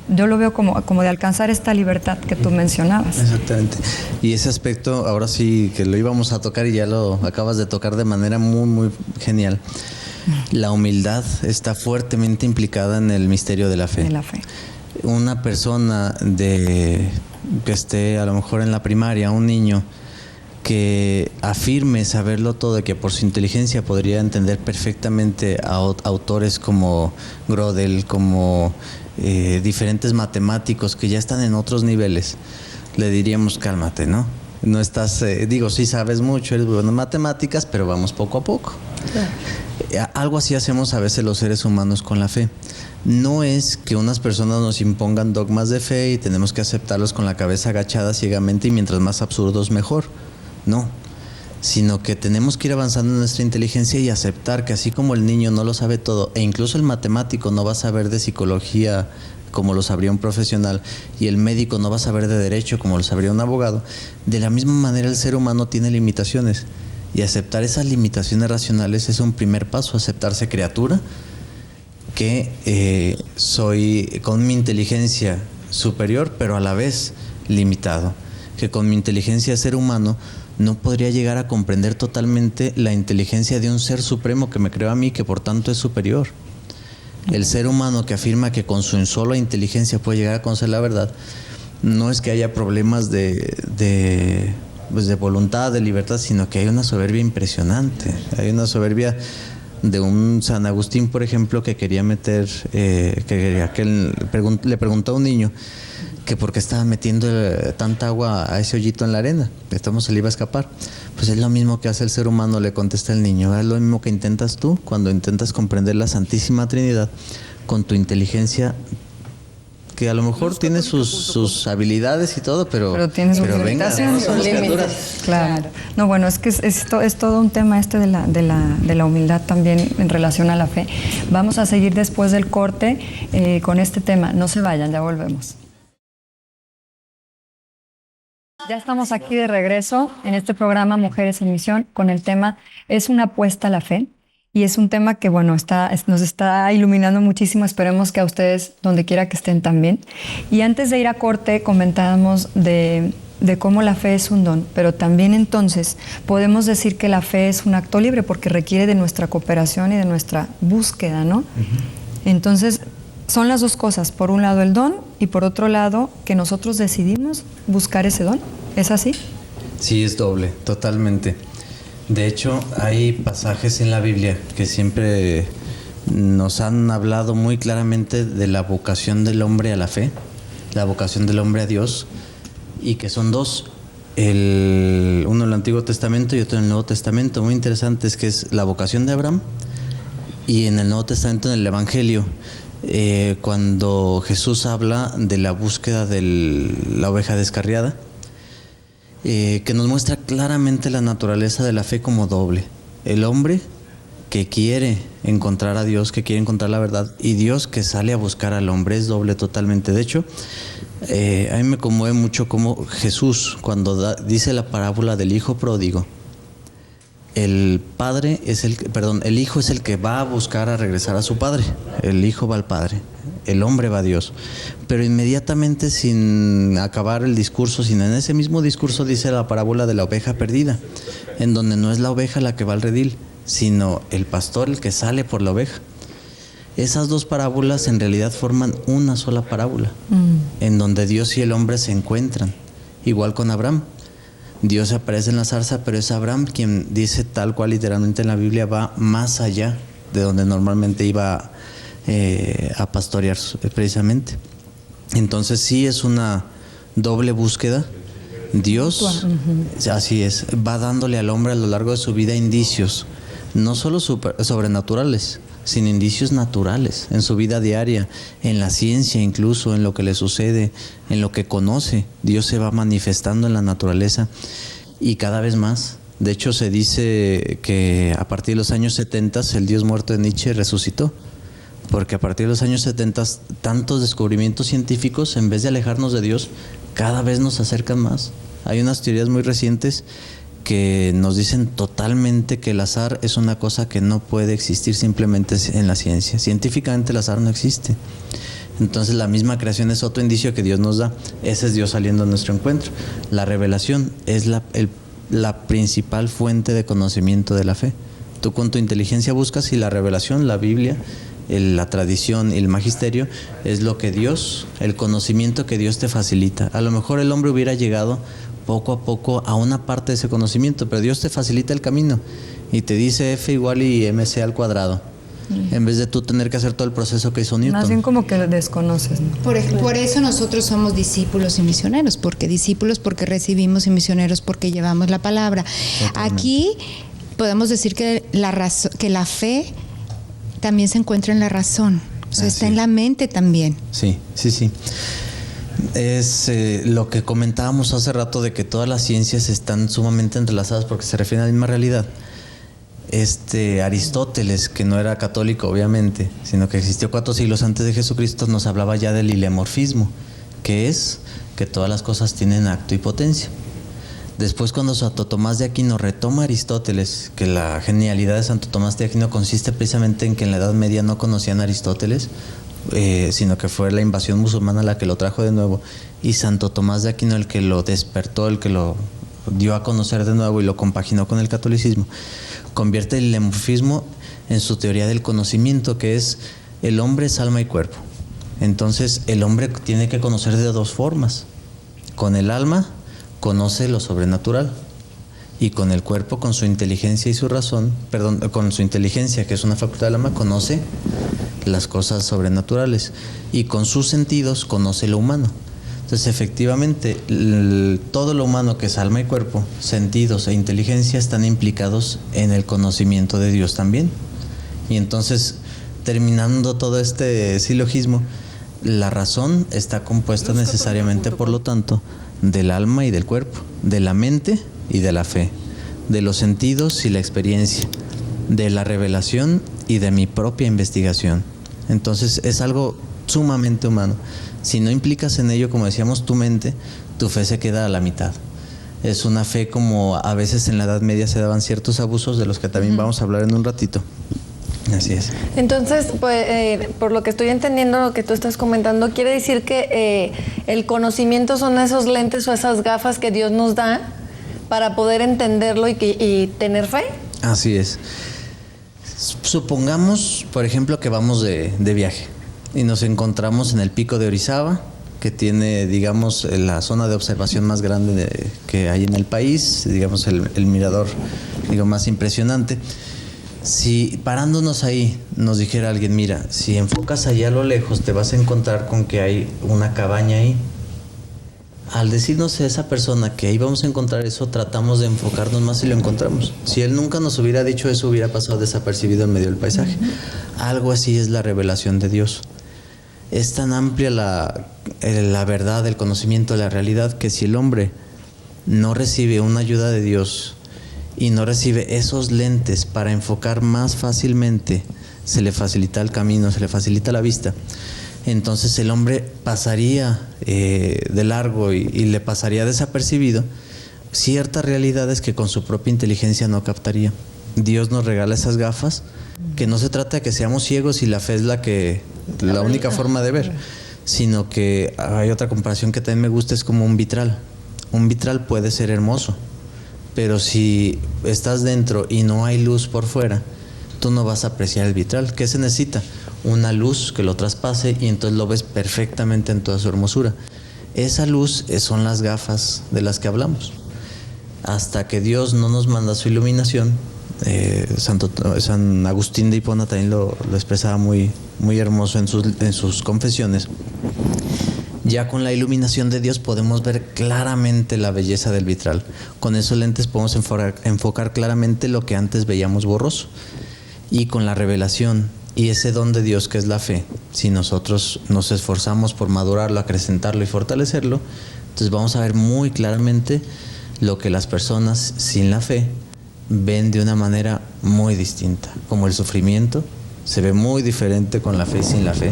Yo lo veo como de alcanzar esta libertad que tú mencionabas. Exactamente. Y ese aspecto, ahora sí que lo íbamos a tocar y ya lo acabas de tocar de manera muy, muy genial. La humildad está fuertemente implicada en el misterio de la fe. De la fe. Una persona que esté a lo mejor en la primaria, un niño que afirme saberlo todo, y que por su inteligencia podría entender perfectamente a autores como Gödel, como diferentes matemáticos que ya están en otros niveles, le diríamos cálmate, ¿no? No estás, sí sabes mucho, eres bueno en matemáticas, pero vamos poco a poco. Claro. Algo así hacemos a veces los seres humanos con la fe. No es que unas personas nos impongan dogmas de fe y tenemos que aceptarlos con la cabeza agachada ciegamente, y mientras más absurdos mejor. No, sino que tenemos que ir avanzando en nuestra inteligencia y aceptar que así como el niño no lo sabe todo, e incluso el matemático no va a saber de psicología como lo sabría un profesional, y el médico no va a saber de derecho como lo sabría un abogado, de la misma manera el ser humano tiene limitaciones, y aceptar esas limitaciones racionales es un primer paso, aceptarse criatura, que soy con mi inteligencia superior, pero a la vez limitado. que con mi inteligencia de ser humano no podría llegar a comprender totalmente la inteligencia de un ser supremo que me creó a mí, que por tanto es superior. El ser humano que afirma que con su sola inteligencia puede llegar a conocer la verdad, no es que haya problemas de voluntad, de libertad, sino que hay una soberbia impresionante. Hay una soberbia de un San Agustín, por ejemplo, que quería meter, le preguntó a un niño que por qué estaba metiendo tanta agua a ese hoyito en la arena, se le iba a escapar. Pues es lo mismo que hace el ser humano, le contesta el niño, es lo mismo que intentas tú cuando intentas comprender la Santísima Trinidad con tu inteligencia, que a lo mejor tiene sus habilidades y todo, pero tiene sus limitaciones, sus límites. Claro. No, bueno, es que es todo un tema de la humildad también en relación a la fe. Vamos a seguir después del corte con este tema. No se vayan, ya volvemos. Ya estamos aquí de regreso en este programa Mujeres en Misión con el tema ¿Es una apuesta a la fe? Y es un tema que, bueno, nos está iluminando muchísimo. Esperemos que a ustedes, donde quiera que estén, también. Y antes de ir a corte, comentábamos de cómo la fe es un don, pero también entonces podemos decir que la fe es un acto libre porque requiere de nuestra cooperación y de nuestra búsqueda, ¿no? Entonces, son las dos cosas. Por un lado el don y por otro lado que nosotros decidimos buscar ese don. ¿Es así? Sí, es doble, totalmente. De hecho, hay pasajes en la Biblia que siempre nos han hablado muy claramente de la vocación del hombre a la fe, la vocación del hombre a Dios, y que son dos, uno en el Antiguo Testamento y otro en el Nuevo Testamento. Muy interesante es que es la vocación de Abraham, y en el Nuevo Testamento, en el Evangelio, cuando Jesús habla de la búsqueda de la oveja descarriada, que nos muestra claramente la naturaleza de la fe como doble. El hombre que quiere encontrar a Dios, que quiere encontrar la verdad, y Dios que sale a buscar al hombre, es doble totalmente. De hecho, a mí me conmueve mucho cómo Jesús, cuando dice la parábola del hijo pródigo, el hijo es el que va a buscar a regresar a su padre. El hijo va al padre, el hombre va a Dios. Pero inmediatamente, sin acabar el discurso, sino en ese mismo discurso, dice la parábola de la oveja perdida, en donde no es la oveja la que va al redil, sino el pastor el que sale por la oveja. Esas dos parábolas en realidad forman una sola parábola, en donde Dios y el hombre se encuentran. Igual con Abraham. Dios se aparece en la zarza, pero es Abraham quien dice tal cual literalmente en la Biblia, va más allá de donde normalmente iba a pastorear precisamente. Entonces sí es una doble búsqueda. Dios, así es, va dándole al hombre a lo largo de su vida indicios, no solo sobrenaturales, sino indicios naturales en su vida diaria, en la ciencia incluso, en lo que le sucede, en lo que conoce. Dios se va manifestando en la naturaleza y cada vez más. De hecho, se dice que a partir de los años 70 el Dios muerto de Nietzsche resucitó, porque a partir de los años 70 tantos descubrimientos científicos, en vez de alejarnos de Dios, cada vez nos acercan más. Hay unas teorías muy recientes que nos dicen totalmente que el azar es una cosa que no puede existir simplemente en la ciencia. Científicamente el azar no existe. Entonces la misma creación es otro indicio que Dios nos da. Ese es Dios saliendo a nuestro encuentro. La revelación es la principal fuente de conocimiento de la fe. Tú con tu inteligencia buscas y la revelación, la Biblia, la tradición y el magisterio es lo que Dios, el conocimiento que Dios te facilita. A lo mejor el hombre hubiera llegado poco a poco a una parte de ese conocimiento, pero Dios te facilita el camino y te dice F igual y MC al cuadrado, en vez de tú tener que hacer todo el proceso que hizo Newton. Más bien como que lo desconoces, ¿no? Por eso nosotros somos discípulos y misioneros, porque recibimos y misioneros porque llevamos la palabra. Totalmente. Aquí podemos decir que la fe también se encuentra en la razón, o sea, está en la mente también. Sí. Es lo que comentábamos hace rato de que todas las ciencias están sumamente entrelazadas porque se refieren a la misma realidad. Aristóteles, que no era católico obviamente, sino que existió 4 siglos antes de Jesucristo, nos hablaba ya del hilemorfismo, que es que todas las cosas tienen acto y potencia. Después, cuando Santo Tomás de Aquino retoma Aristóteles, que la genialidad de Santo Tomás de Aquino consiste precisamente en que en la Edad Media no conocían a Aristóteles, sino que fue la invasión musulmana la que lo trajo de nuevo, y Santo Tomás de Aquino el que lo despertó, el que lo dio a conocer de nuevo y lo compaginó con el catolicismo, convierte el lemufismo en su teoría del conocimiento, que es el hombre es alma y cuerpo. Entonces el hombre tiene que conocer de dos formas. Con el alma conoce lo sobrenatural, y con el cuerpo, con su inteligencia y su razón, con su inteligencia, que es una facultad del alma, conoce las cosas sobrenaturales, y con sus sentidos conoce lo humano. Entonces, efectivamente, todo lo humano, que es alma y cuerpo, sentidos e inteligencia, están implicados en el conocimiento de Dios también. Y entonces, terminando todo este silogismo, la razón está compuesta necesariamente, por lo tanto, del alma y del cuerpo, de la mente y de la fe, de los sentidos y la experiencia, de la revelación y de mi propia investigación. Entonces es algo sumamente humano. Si no implicas en ello, como decíamos, tu mente, tu fe se queda a la mitad. Es una fe como a veces en la Edad Media se daban ciertos abusos, de los que también vamos a hablar en un ratito. Así es. Entonces, pues, por lo que estoy entendiendo, lo que tú estás comentando, quiere decir que el conocimiento son esos lentes o esas gafas que Dios nos da para poder entenderlo y tener fe. Así es. Supongamos, por ejemplo, que vamos de viaje y nos encontramos en el pico de Orizaba, que tiene, digamos, la zona de observación más grande que hay en el país, digamos, el mirador, digo, más impresionante. Si parándonos ahí nos dijera alguien, mira, si enfocas allá a lo lejos te vas a encontrar con que hay una cabaña ahí. Al decirnos a esa persona que ahí vamos a encontrar eso, tratamos de enfocarnos más y lo encontramos. Si él nunca nos hubiera dicho eso, hubiera pasado desapercibido en medio del paisaje. Algo así es la revelación de Dios. Es tan amplia la verdad, el conocimiento, la realidad, que si el hombre no recibe una ayuda de Dios y no recibe esos lentes para enfocar más fácilmente, se le facilita el camino, se le facilita la vista. Entonces el hombre pasaría de largo y le pasaría desapercibido ciertas realidades que con su propia inteligencia no captaría. Dios nos regala esas gafas, que no se trata de que seamos ciegos y la fe es la única forma de ver, sino que hay otra comparación que también me gusta, es como un vitral. Un vitral puede ser hermoso, pero si estás dentro y no hay luz por fuera, tú no vas a apreciar el vitral. ¿Qué se necesita? Una luz que lo traspase y entonces lo ves perfectamente en toda su hermosura. Esa luz son las gafas de las que hablamos. Hasta que Dios no nos manda su iluminación, San Agustín de Hipona también lo expresaba muy, muy hermoso en sus confesiones. Ya con la iluminación de Dios podemos ver claramente la belleza del vitral. Con esos lentes podemos enfocar claramente lo que antes veíamos borroso. Y con la revelación y ese don de Dios que es la fe, si nosotros nos esforzamos por madurarlo, acrecentarlo y fortalecerlo, entonces vamos a ver muy claramente lo que las personas sin la fe ven de una manera muy distinta, como el sufrimiento se ve muy diferente con la fe y sin la fe,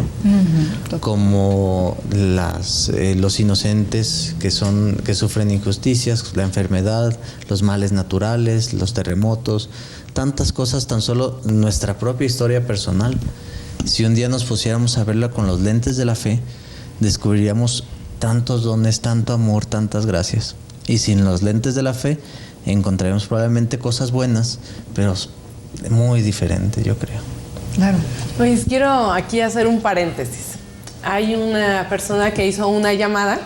como los inocentes que sufren injusticias, la enfermedad, los males naturales, los terremotos, tantas cosas, tan solo nuestra propia historia personal. Si un día nos pusiéramos a verla con los lentes de la fe, descubriríamos tantos dones, tanto amor, tantas gracias. Y sin los lentes de la fe encontraremos probablemente cosas buenas, pero muy diferente, yo creo. Claro. Pues quiero aquí hacer un paréntesis. Hay una persona que hizo una llamada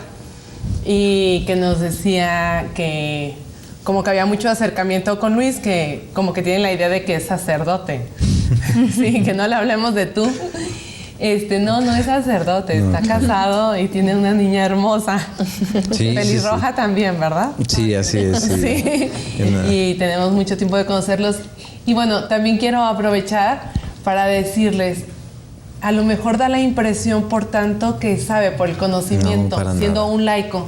y que nos decía que como que había mucho acercamiento con Luis, que como que tienen la idea de que es sacerdote. Sí, que no le hablemos de tú. No es sacerdote, está casado y tiene una niña hermosa. Sí, pelirroja sí. También, ¿verdad? Sí, así es. Sí. Sí. Y tenemos mucho tiempo de conocerlos. Y bueno, también quiero aprovechar para decirles, a lo mejor da la impresión por tanto que sabe, por el conocimiento, no, siendo nada. un laico.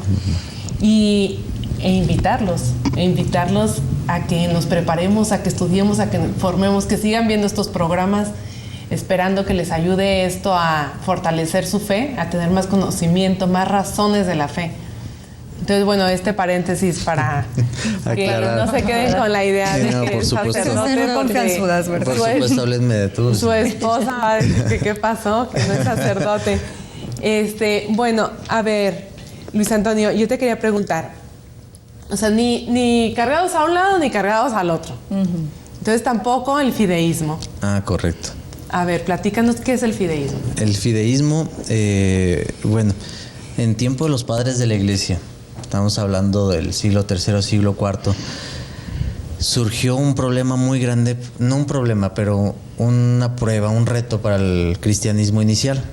E invitarlos a que nos preparemos, a que estudiemos, a que formemos, que sigan viendo estos programas, esperando que les ayude esto a fortalecer su fe, a tener más conocimiento, más razones de la fe. Entonces, bueno, este paréntesis para que no se queden con la idea Sí, de no, que por es supuesto. sacerdote, Confianzudas, ¿verdad? Por supuesto, háblenme de tú. su esposa va a decir que qué pasó, que no es sacerdote. Bueno, a ver, Luis Antonio, yo te quería preguntar, o sea, ni cargados a un lado ni cargados al otro. Entonces tampoco el fideísmo. Ah, correcto. A ver, platícanos qué es el fideísmo. El fideísmo, bueno, en tiempo de los padres de la iglesia, estamos hablando del siglo III, siglo IV, surgió un problema muy grande, no un problema, pero una prueba, un reto para el cristianismo inicial,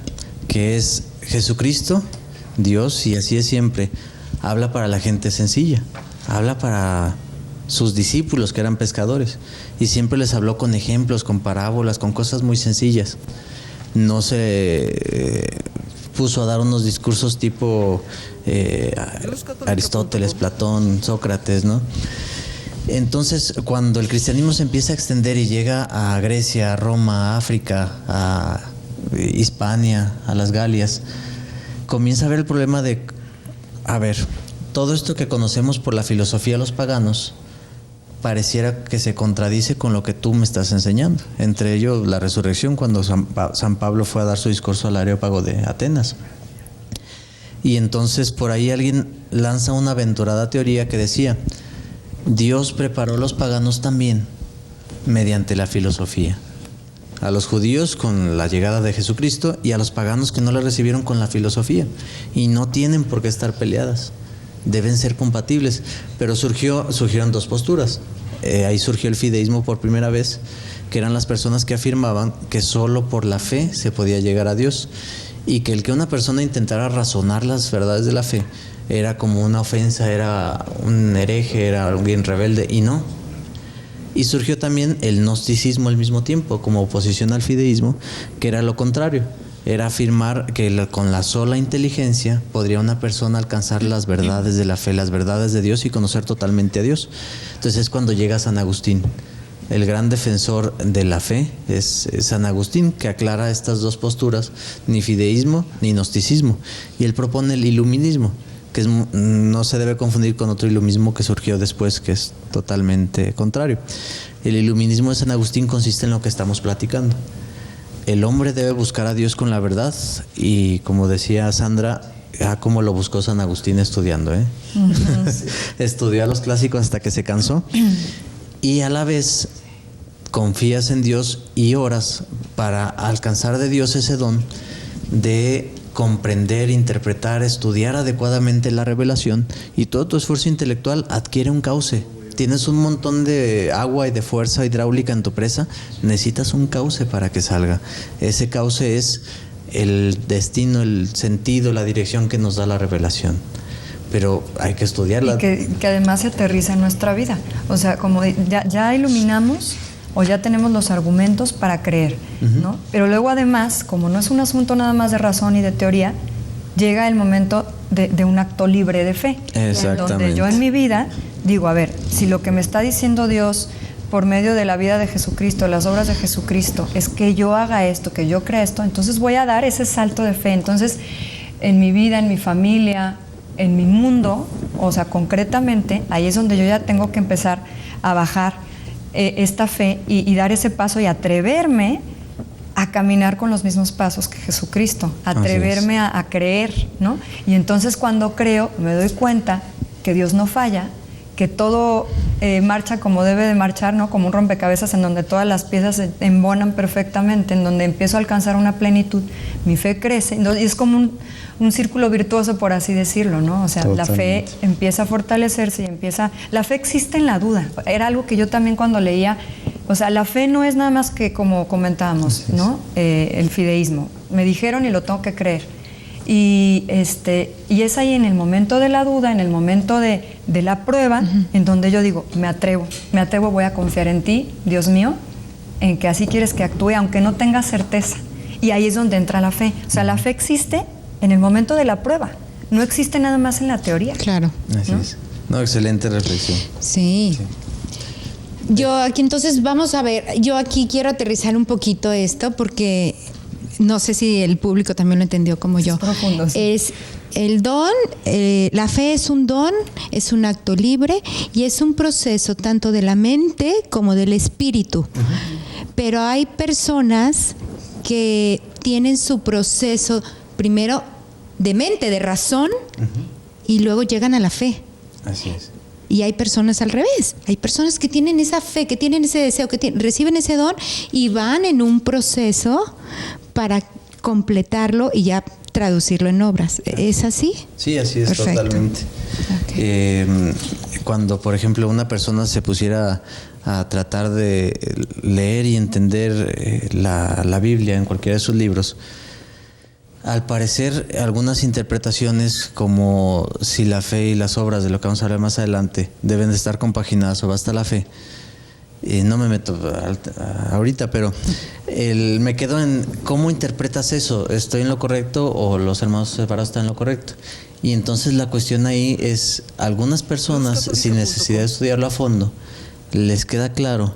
que es Jesucristo, Dios, y así es siempre, habla para la gente sencilla, habla para sus discípulos que eran pescadores, y siempre les habló con ejemplos, con parábolas, con cosas muy sencillas. No se puso a dar unos discursos tipo Aristóteles, Platón, Sócrates, ¿no? Entonces, cuando el cristianismo se empieza a extender y llega a Grecia, a Roma, a África, a Hispania, a las Galias, comienza a ver el problema de, a ver, todo esto que conocemos por la filosofía de los paganos pareciera que se contradice con lo que tú me estás enseñando. Entre ellos, la resurrección, cuando San Pablo fue a dar su discurso al Areópago de Atenas. Y entonces por ahí alguien lanza una aventurada teoría que decía, Dios preparó a los paganos también mediante la filosofía. A los judíos con la llegada de Jesucristo y a los paganos que no le recibieron con la filosofía. Y no tienen por qué estar peleadas. Deben ser compatibles. Pero surgieron dos posturas. Ahí surgió el fideísmo por primera vez, que eran las personas que afirmaban que solo por la fe se podía llegar a Dios. Y que el que una persona intentara razonar las verdades de la fe era como una ofensa, era un hereje, era alguien rebelde, y no. Y surgió también el gnosticismo al mismo tiempo, como oposición al fideísmo, que era lo contrario. Era afirmar que con la sola inteligencia podría una persona alcanzar las verdades de la fe, las verdades de Dios y conocer totalmente a Dios. Entonces es cuando llega San Agustín. El gran defensor de la fe es San Agustín, que aclara estas dos posturas, ni fideísmo ni gnosticismo. Y él propone el iluminismo, que no se debe confundir con otro iluminismo que surgió después, que es totalmente contrario. El iluminismo de San Agustín consiste en lo que estamos platicando. El hombre debe buscar a Dios con la verdad y, como decía Sandra, como lo buscó San Agustín estudiando, Estudió a los clásicos hasta que se cansó y a la vez confías en Dios y oras para alcanzar de Dios ese don de comprender, interpretar, estudiar adecuadamente la revelación, y todo tu esfuerzo intelectual adquiere un cauce. Tienes un montón de agua y de fuerza hidráulica en tu presa, necesitas un cauce para que salga. Ese cauce es el destino, el sentido, la dirección que nos da la revelación. Pero hay que estudiarla. Y que además se aterriza en nuestra vida. O sea, como ya iluminamos o ya tenemos los argumentos para creer, ¿no? Pero luego además, como no es un asunto nada más de razón y de teoría, llega el momento de un acto libre de fe. Exactamente. Donde yo en mi vida digo, a ver, si lo que me está diciendo Dios por medio de la vida de Jesucristo, las obras de Jesucristo, es que yo haga esto, que yo crea esto, entonces voy a dar ese salto de fe. Entonces, en mi vida, en mi familia, en mi mundo, o sea, concretamente, ahí es donde yo ya tengo que empezar a bajar esta fe y dar ese paso y atreverme a caminar con los mismos pasos que Jesucristo, atreverme a creer, ¿no? Y entonces cuando creo, me doy cuenta que Dios no falla, que todo marcha como debe de marchar, ¿no? Como un rompecabezas en donde todas las piezas se embonan perfectamente, en donde empiezo a alcanzar una plenitud, mi fe crece, y es como un círculo virtuoso, por así decirlo, ¿no? O sea, totalmente. La fe empieza a fortalecerse y la fe existe en la duda. Era algo que yo también cuando leía, o sea, la fe no es nada más que como comentábamos, ¿no? El fideísmo. Me dijeron y lo tengo que creer. Y es ahí en el momento de la duda, en el momento de la prueba, en donde yo digo, me atrevo, voy a confiar en ti, Dios mío, en que así quieres que actúe, aunque no tenga certeza. Y ahí es donde entra la fe. O sea, la fe existe en el momento de la prueba, no existe nada más en la teoría. Claro. Así es. No, excelente reflexión. Sí. Yo aquí entonces vamos a ver, yo aquí quiero aterrizar un poquito esto porque no sé si el público también lo entendió como yo. Es profundo, sí. el don, la fe es un don, es un acto libre y es un proceso tanto de la mente como del espíritu. Pero hay personas que tienen su proceso primero de mente, de razón, y luego llegan a la fe. Así es. Y hay personas al revés. Hay personas que tienen esa fe, que tienen ese deseo, que reciben ese don y van en un proceso para completarlo y ya traducirlo en obras. ¿Es así? Sí, así es. Perfecto. Totalmente. Okay. Cuando, por ejemplo, una persona se pusiera a tratar de leer y entender la Biblia en cualquiera de sus libros, al parecer algunas interpretaciones, como si la fe y las obras, de lo que vamos a hablar más adelante, deben de estar compaginadas o basta la fe. No me meto ahorita, pero me quedo en cómo interpretas eso. ¿Estoy en lo correcto o los hermanos separados están en lo correcto? Y entonces la cuestión ahí es, algunas personas, sin necesidad de estudiarlo a fondo, les queda claro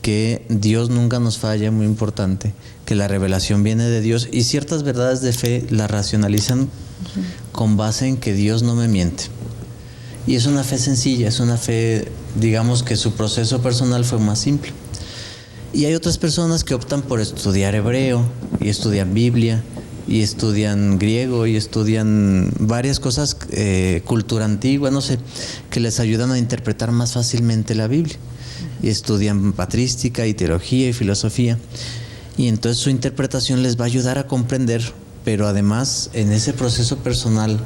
que Dios nunca nos falla, muy importante, que la revelación viene de Dios, y ciertas verdades de fe las racionalizan con base en que Dios no me miente. Y es una fe sencilla, es una fe, digamos que su proceso personal fue más simple. Y hay otras personas que optan por estudiar hebreo, y estudian Biblia, y estudian griego, y estudian varias cosas, cultura antigua, no sé, que les ayudan a interpretar más fácilmente la Biblia. Y estudian patrística y teología y filosofía. Y entonces su interpretación les va a ayudar a comprender, pero además en ese proceso personal,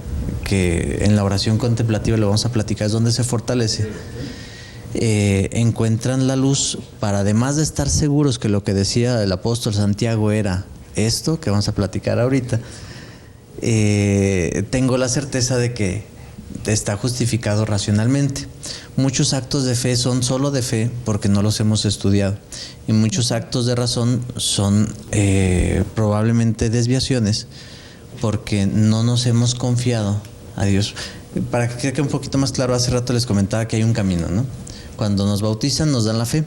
que en la oración contemplativa lo vamos a platicar, es donde se fortalece, encuentran la luz para, además de estar seguros que lo que decía el apóstol Santiago era esto que vamos a platicar ahorita, tengo la certeza de que está justificado racionalmente. Muchos actos de fe son solo de fe porque no los hemos estudiado, y muchos actos de razón son probablemente desviaciones porque no nos hemos confiado a Dios. Para que quede un poquito más claro, hace rato les comentaba que hay un camino, ¿no? Cuando nos bautizan nos dan la fe,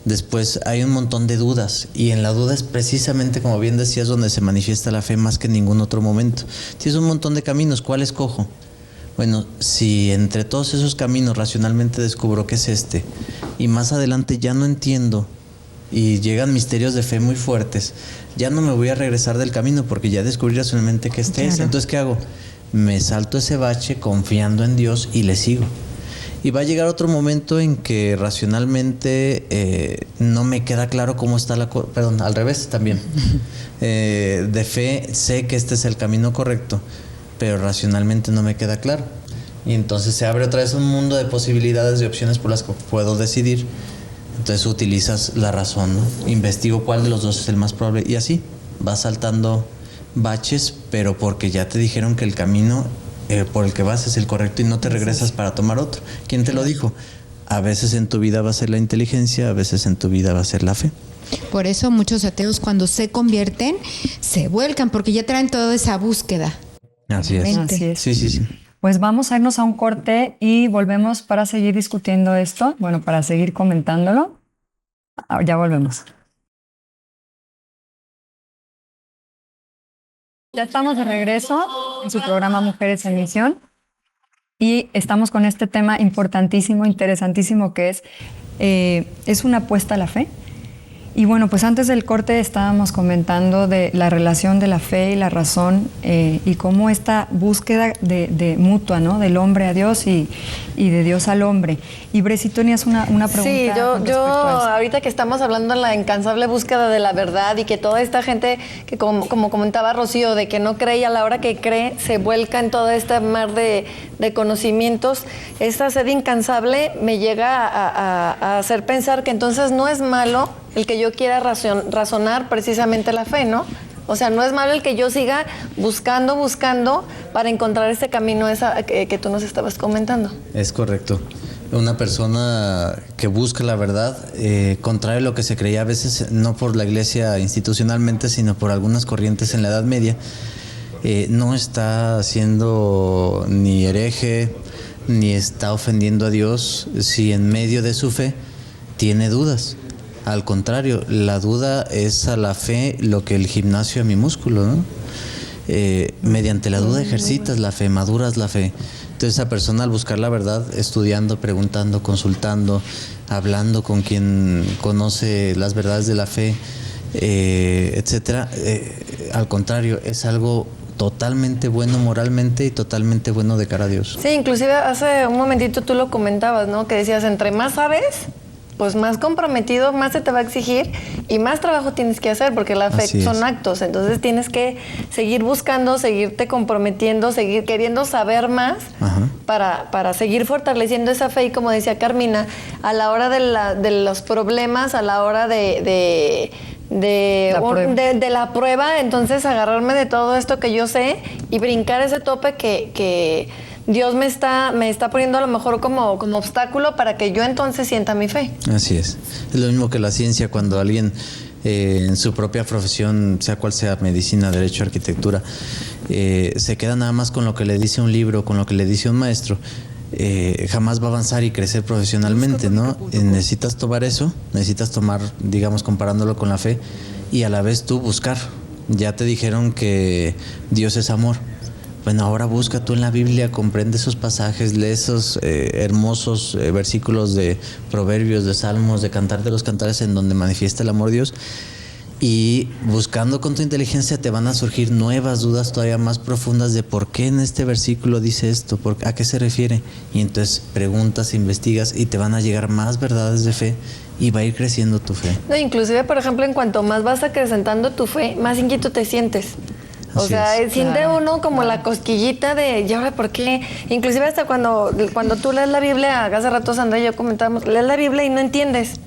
después hay un montón de dudas, y en la duda es precisamente, como bien decías, donde se manifiesta la fe más que en ningún otro momento. Tienes un montón de caminos, ¿cuál escojo? Bueno, si entre todos esos caminos racionalmente descubro que es este, y más adelante ya no entiendo y llegan misterios de fe muy fuertes, ya no me voy a regresar del camino porque ya descubrí racionalmente que este es. Entonces, ¿qué hago? Me salto ese bache confiando en Dios y le sigo. Y va a llegar otro momento en que racionalmente no me queda claro cómo está perdón, al revés también. De fe sé que este es el camino correcto, pero racionalmente no me queda claro. Y entonces se abre otra vez un mundo de posibilidades, de opciones por las que puedo decidir. Entonces utilizas la razón, ¿no? Investigo cuál de los dos es el más probable, y así vas saltando baches, pero porque ya te dijeron que el camino por el que vas es el correcto y no te regresas para tomar otro. ¿Quién te lo dijo? A veces en tu vida va a ser la inteligencia, a veces en tu vida va a ser la fe. Por eso muchos ateos, cuando se convierten, se vuelcan porque ya traen toda esa búsqueda. Así es. Así es. Sí. Pues vamos a irnos a un corte y volvemos para seguir discutiendo esto, bueno, para seguir comentándolo. Ya volvemos. Ya estamos de regreso en su programa Mujeres en Misión, y estamos con este tema importantísimo, interesantísimo, que es una apuesta a la fe. Y bueno, pues antes del corte estábamos comentando de la relación de la fe y la razón, y cómo esta búsqueda de mutua, ¿no? Del hombre a Dios y de Dios al hombre. Y Bresi, tú tenías una pregunta. Sí, yo ahorita que estamos hablando de la incansable búsqueda de la verdad, y que toda esta gente que como comentaba Rocío, de que no cree y a la hora que cree se vuelca en toda esta mar de conocimientos, esta sed incansable me llega a hacer pensar que entonces no es malo el que yo quiera razonar precisamente la fe, ¿no? O sea, no es malo el que yo siga buscando para encontrar este camino que tú nos estabas comentando. Es correcto. Una persona que busca la verdad, contrario a lo que se creía a veces, no por la iglesia institucionalmente, sino por algunas corrientes en la Edad Media, no está siendo ni hereje, ni está ofendiendo a Dios si en medio de su fe tiene dudas. Al contrario, la duda es a la fe lo que el gimnasio a mi músculo, ¿no? mediante la duda ejercitas la fe, maduras la fe. Entonces esa persona al buscar la verdad, estudiando, preguntando, consultando, hablando con quien conoce las verdades de la fe, etcétera, al contrario, es algo totalmente bueno moralmente y totalmente bueno de cara a Dios. Sí, inclusive hace un momentito tú lo comentabas, ¿no? Que decías, entre más sabes, pues más comprometido, más se te va a exigir y más trabajo tienes que hacer, porque la fe son actos. Entonces tienes que seguir buscando, seguirte comprometiendo, seguir queriendo saber más para seguir fortaleciendo esa fe. Y como decía Carmina, a la hora de los problemas, a la hora de la prueba, entonces agarrarme de todo esto que yo sé y brincar ese tope que Dios me está poniendo a lo mejor como obstáculo para que yo entonces sienta mi fe. Así es. Es lo mismo que la ciencia, cuando alguien en su propia profesión, sea cual sea, medicina, derecho, arquitectura, se queda nada más con lo que le dice un libro, con lo que le dice un maestro, jamás va a avanzar y crecer profesionalmente, ¿no? Necesitas tomar eso, digamos, comparándolo con la fe, y a la vez tú buscar. Ya te dijeron que Dios es amor. Bueno, ahora busca tú en la Biblia, comprende esos pasajes, lee esos hermosos versículos de Proverbios, de Salmos, de Cantar de los Cantares, en donde manifiesta el amor de Dios. Y buscando con tu inteligencia te van a surgir nuevas dudas todavía más profundas de por qué en este versículo dice esto, a qué se refiere. Y entonces preguntas, investigas y te van a llegar más verdades de fe y va a ir creciendo tu fe. No, inclusive, por ejemplo, en cuanto más vas acrecentando tu fe, más inquieto te sientes. O sea, siente uno como la cosquillita de, ¿y ahora por qué? Inclusive hasta cuando tú lees la Biblia, hace rato Sandra y yo comentábamos, lees la Biblia y no entiendes.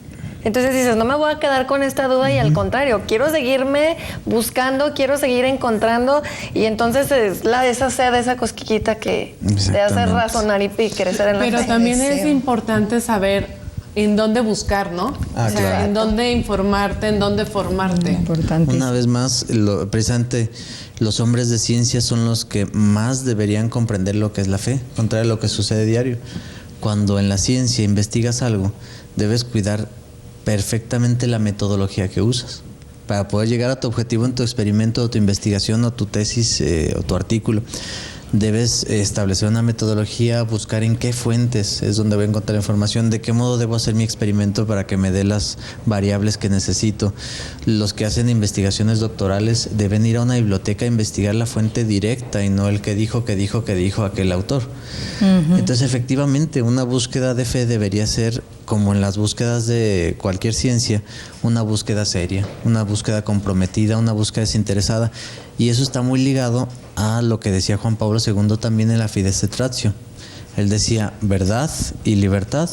Entonces dices, no me voy a quedar con esta duda, y al contrario, quiero seguirme buscando, quiero seguir encontrando, y entonces es esa sed, esa cosquillita que te hace razonar y crecer en la fe. Pero también es importante saber en dónde buscar, ¿no? O sea, claro, en dónde informarte, en dónde formarte. Importante. Una vez más, precisamente los hombres de ciencia son los que más deberían comprender lo que es la fe, contrario a lo que sucede diario. Cuando en la ciencia investigas algo, debes cuidar perfectamente la metodología que usas para poder llegar a tu objetivo en tu experimento o tu investigación o tu tesis o tu artículo. Debes establecer una metodología, buscar en qué fuentes es donde voy a encontrar información, de qué modo debo hacer mi experimento para que me dé las variables que necesito. Los que hacen investigaciones doctorales deben ir a una biblioteca a investigar la fuente directa y no el que dijo aquel autor. Entonces, efectivamente, una búsqueda de fe debería ser, como en las búsquedas de cualquier ciencia, una búsqueda seria, una búsqueda comprometida, una búsqueda desinteresada. Y eso está muy ligado a lo que decía Juan Pablo II también en la Fides et Ratio. Él decía, verdad y libertad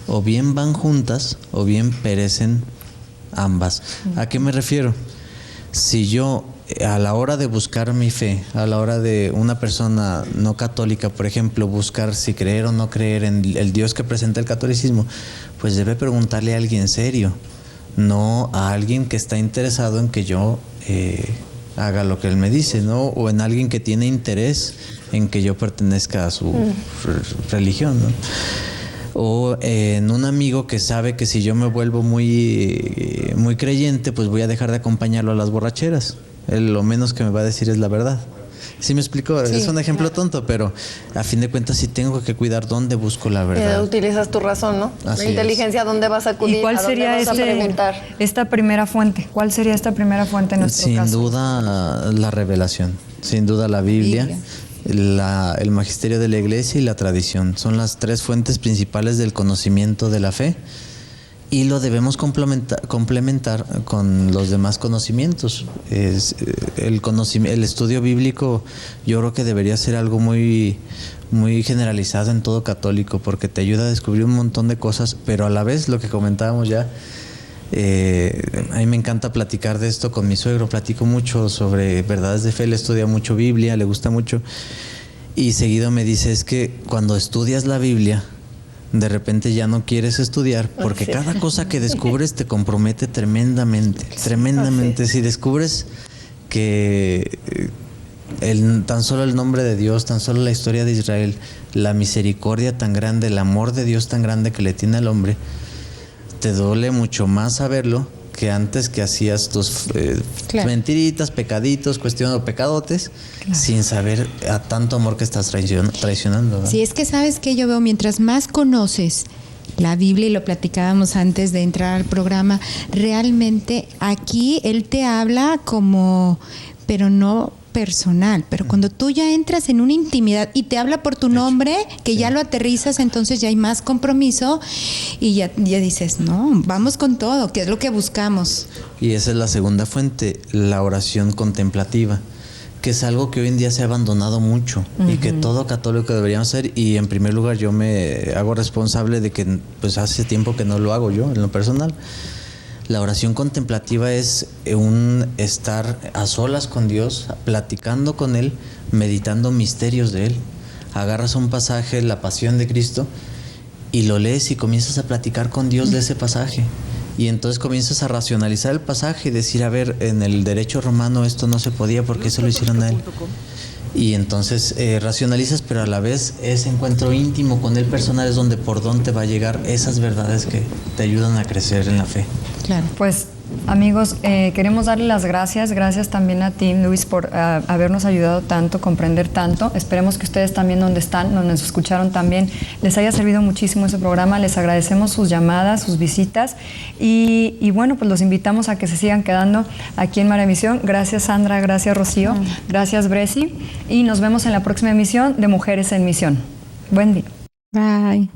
o bien van juntas o bien perecen ambas. ¿A qué me refiero? Si yo, a la hora de buscar mi fe, a la hora de una persona no católica, por ejemplo, buscar si creer o no creer en el Dios que presenta el catolicismo, pues debe preguntarle a alguien serio, no a alguien que está interesado en que yo haga lo que él me dice, ¿no? O en alguien que tiene interés en que yo pertenezca a su religión, ¿no? O en un amigo que sabe que si yo me vuelvo muy creyente, pues voy a dejar de acompañarlo a las borracheras. Él lo menos que me va a decir es la verdad. ¿Sí me explico? Sí, es un ejemplo tonto, pero a fin de cuentas sí tengo que cuidar dónde busco la verdad. Utilizas tu razón, ¿no? Así la inteligencia, es. ¿Dónde vas a acudir? ¿Y cuál sería esta primera fuente? ¿Cuál sería esta primera fuente en nuestro caso? Sin duda la revelación, sin duda la Biblia. El magisterio de la Iglesia y la tradición. Son las tres fuentes principales del conocimiento de la fe. Y lo debemos complementar con los demás conocimientos. El estudio bíblico, yo creo que debería ser algo muy, muy generalizado en todo católico, porque te ayuda a descubrir un montón de cosas, pero a la vez, lo que comentábamos ya, a mí me encanta platicar de esto con mi suegro. Platico mucho sobre verdades de fe, él estudia mucho Biblia, le gusta mucho, y seguido me dice, es que cuando estudias la Biblia, de repente ya no quieres estudiar, porque cada cosa que descubres te compromete tremendamente. Si descubres que tan solo el nombre de Dios, tan solo la historia de Israel, la misericordia tan grande, el amor de Dios tan grande que le tiene al hombre, te duele mucho más saberlo que antes que hacías tus Claro. mentiritas, pecaditos, cuestionando pecadotes, sin saber a tanto amor que estás traicionando, ¿verdad? Sí, es que sabes que yo veo, mientras más conoces la Biblia, y lo platicábamos antes de entrar al programa, realmente aquí Él te habla como, pero no personal, pero cuando tú ya entras en una intimidad y te habla por tu nombre, que ya lo aterrizas, entonces ya hay más compromiso y ya dices, no, vamos con todo, que es lo que buscamos. Y esa es la segunda fuente, la oración contemplativa, que es algo que hoy en día se ha abandonado mucho y que todo católico deberíamos hacer. Y en primer lugar yo me hago responsable de que pues hace tiempo que no lo hago yo en lo personal. La oración contemplativa es un estar a solas con Dios, platicando con Él, meditando misterios de Él. Agarras un pasaje, la Pasión de Cristo, y lo lees y comienzas a platicar con Dios de ese pasaje. Y entonces comienzas a racionalizar el pasaje y decir, a ver, en el derecho romano esto no se podía porque eso lo hicieron a Él. Y entonces racionalizas, pero a la vez ese encuentro íntimo con Él personal es donde por don te va a llegar esas verdades que te ayudan a crecer en la fe. Claro. Pues amigos, queremos darle las gracias. Gracias también a ti, Luis, por habernos ayudado tanto, comprender tanto. Esperemos que ustedes también donde están, donde nos escucharon también, les haya servido muchísimo este programa. Les agradecemos sus llamadas, sus visitas y bueno, pues los invitamos a que se sigan quedando aquí en María Misión. Gracias, Sandra. Gracias, Rocío. Gracias, Bresi. Y nos vemos en la próxima emisión de Mujeres en Misión. Buen día. Bye.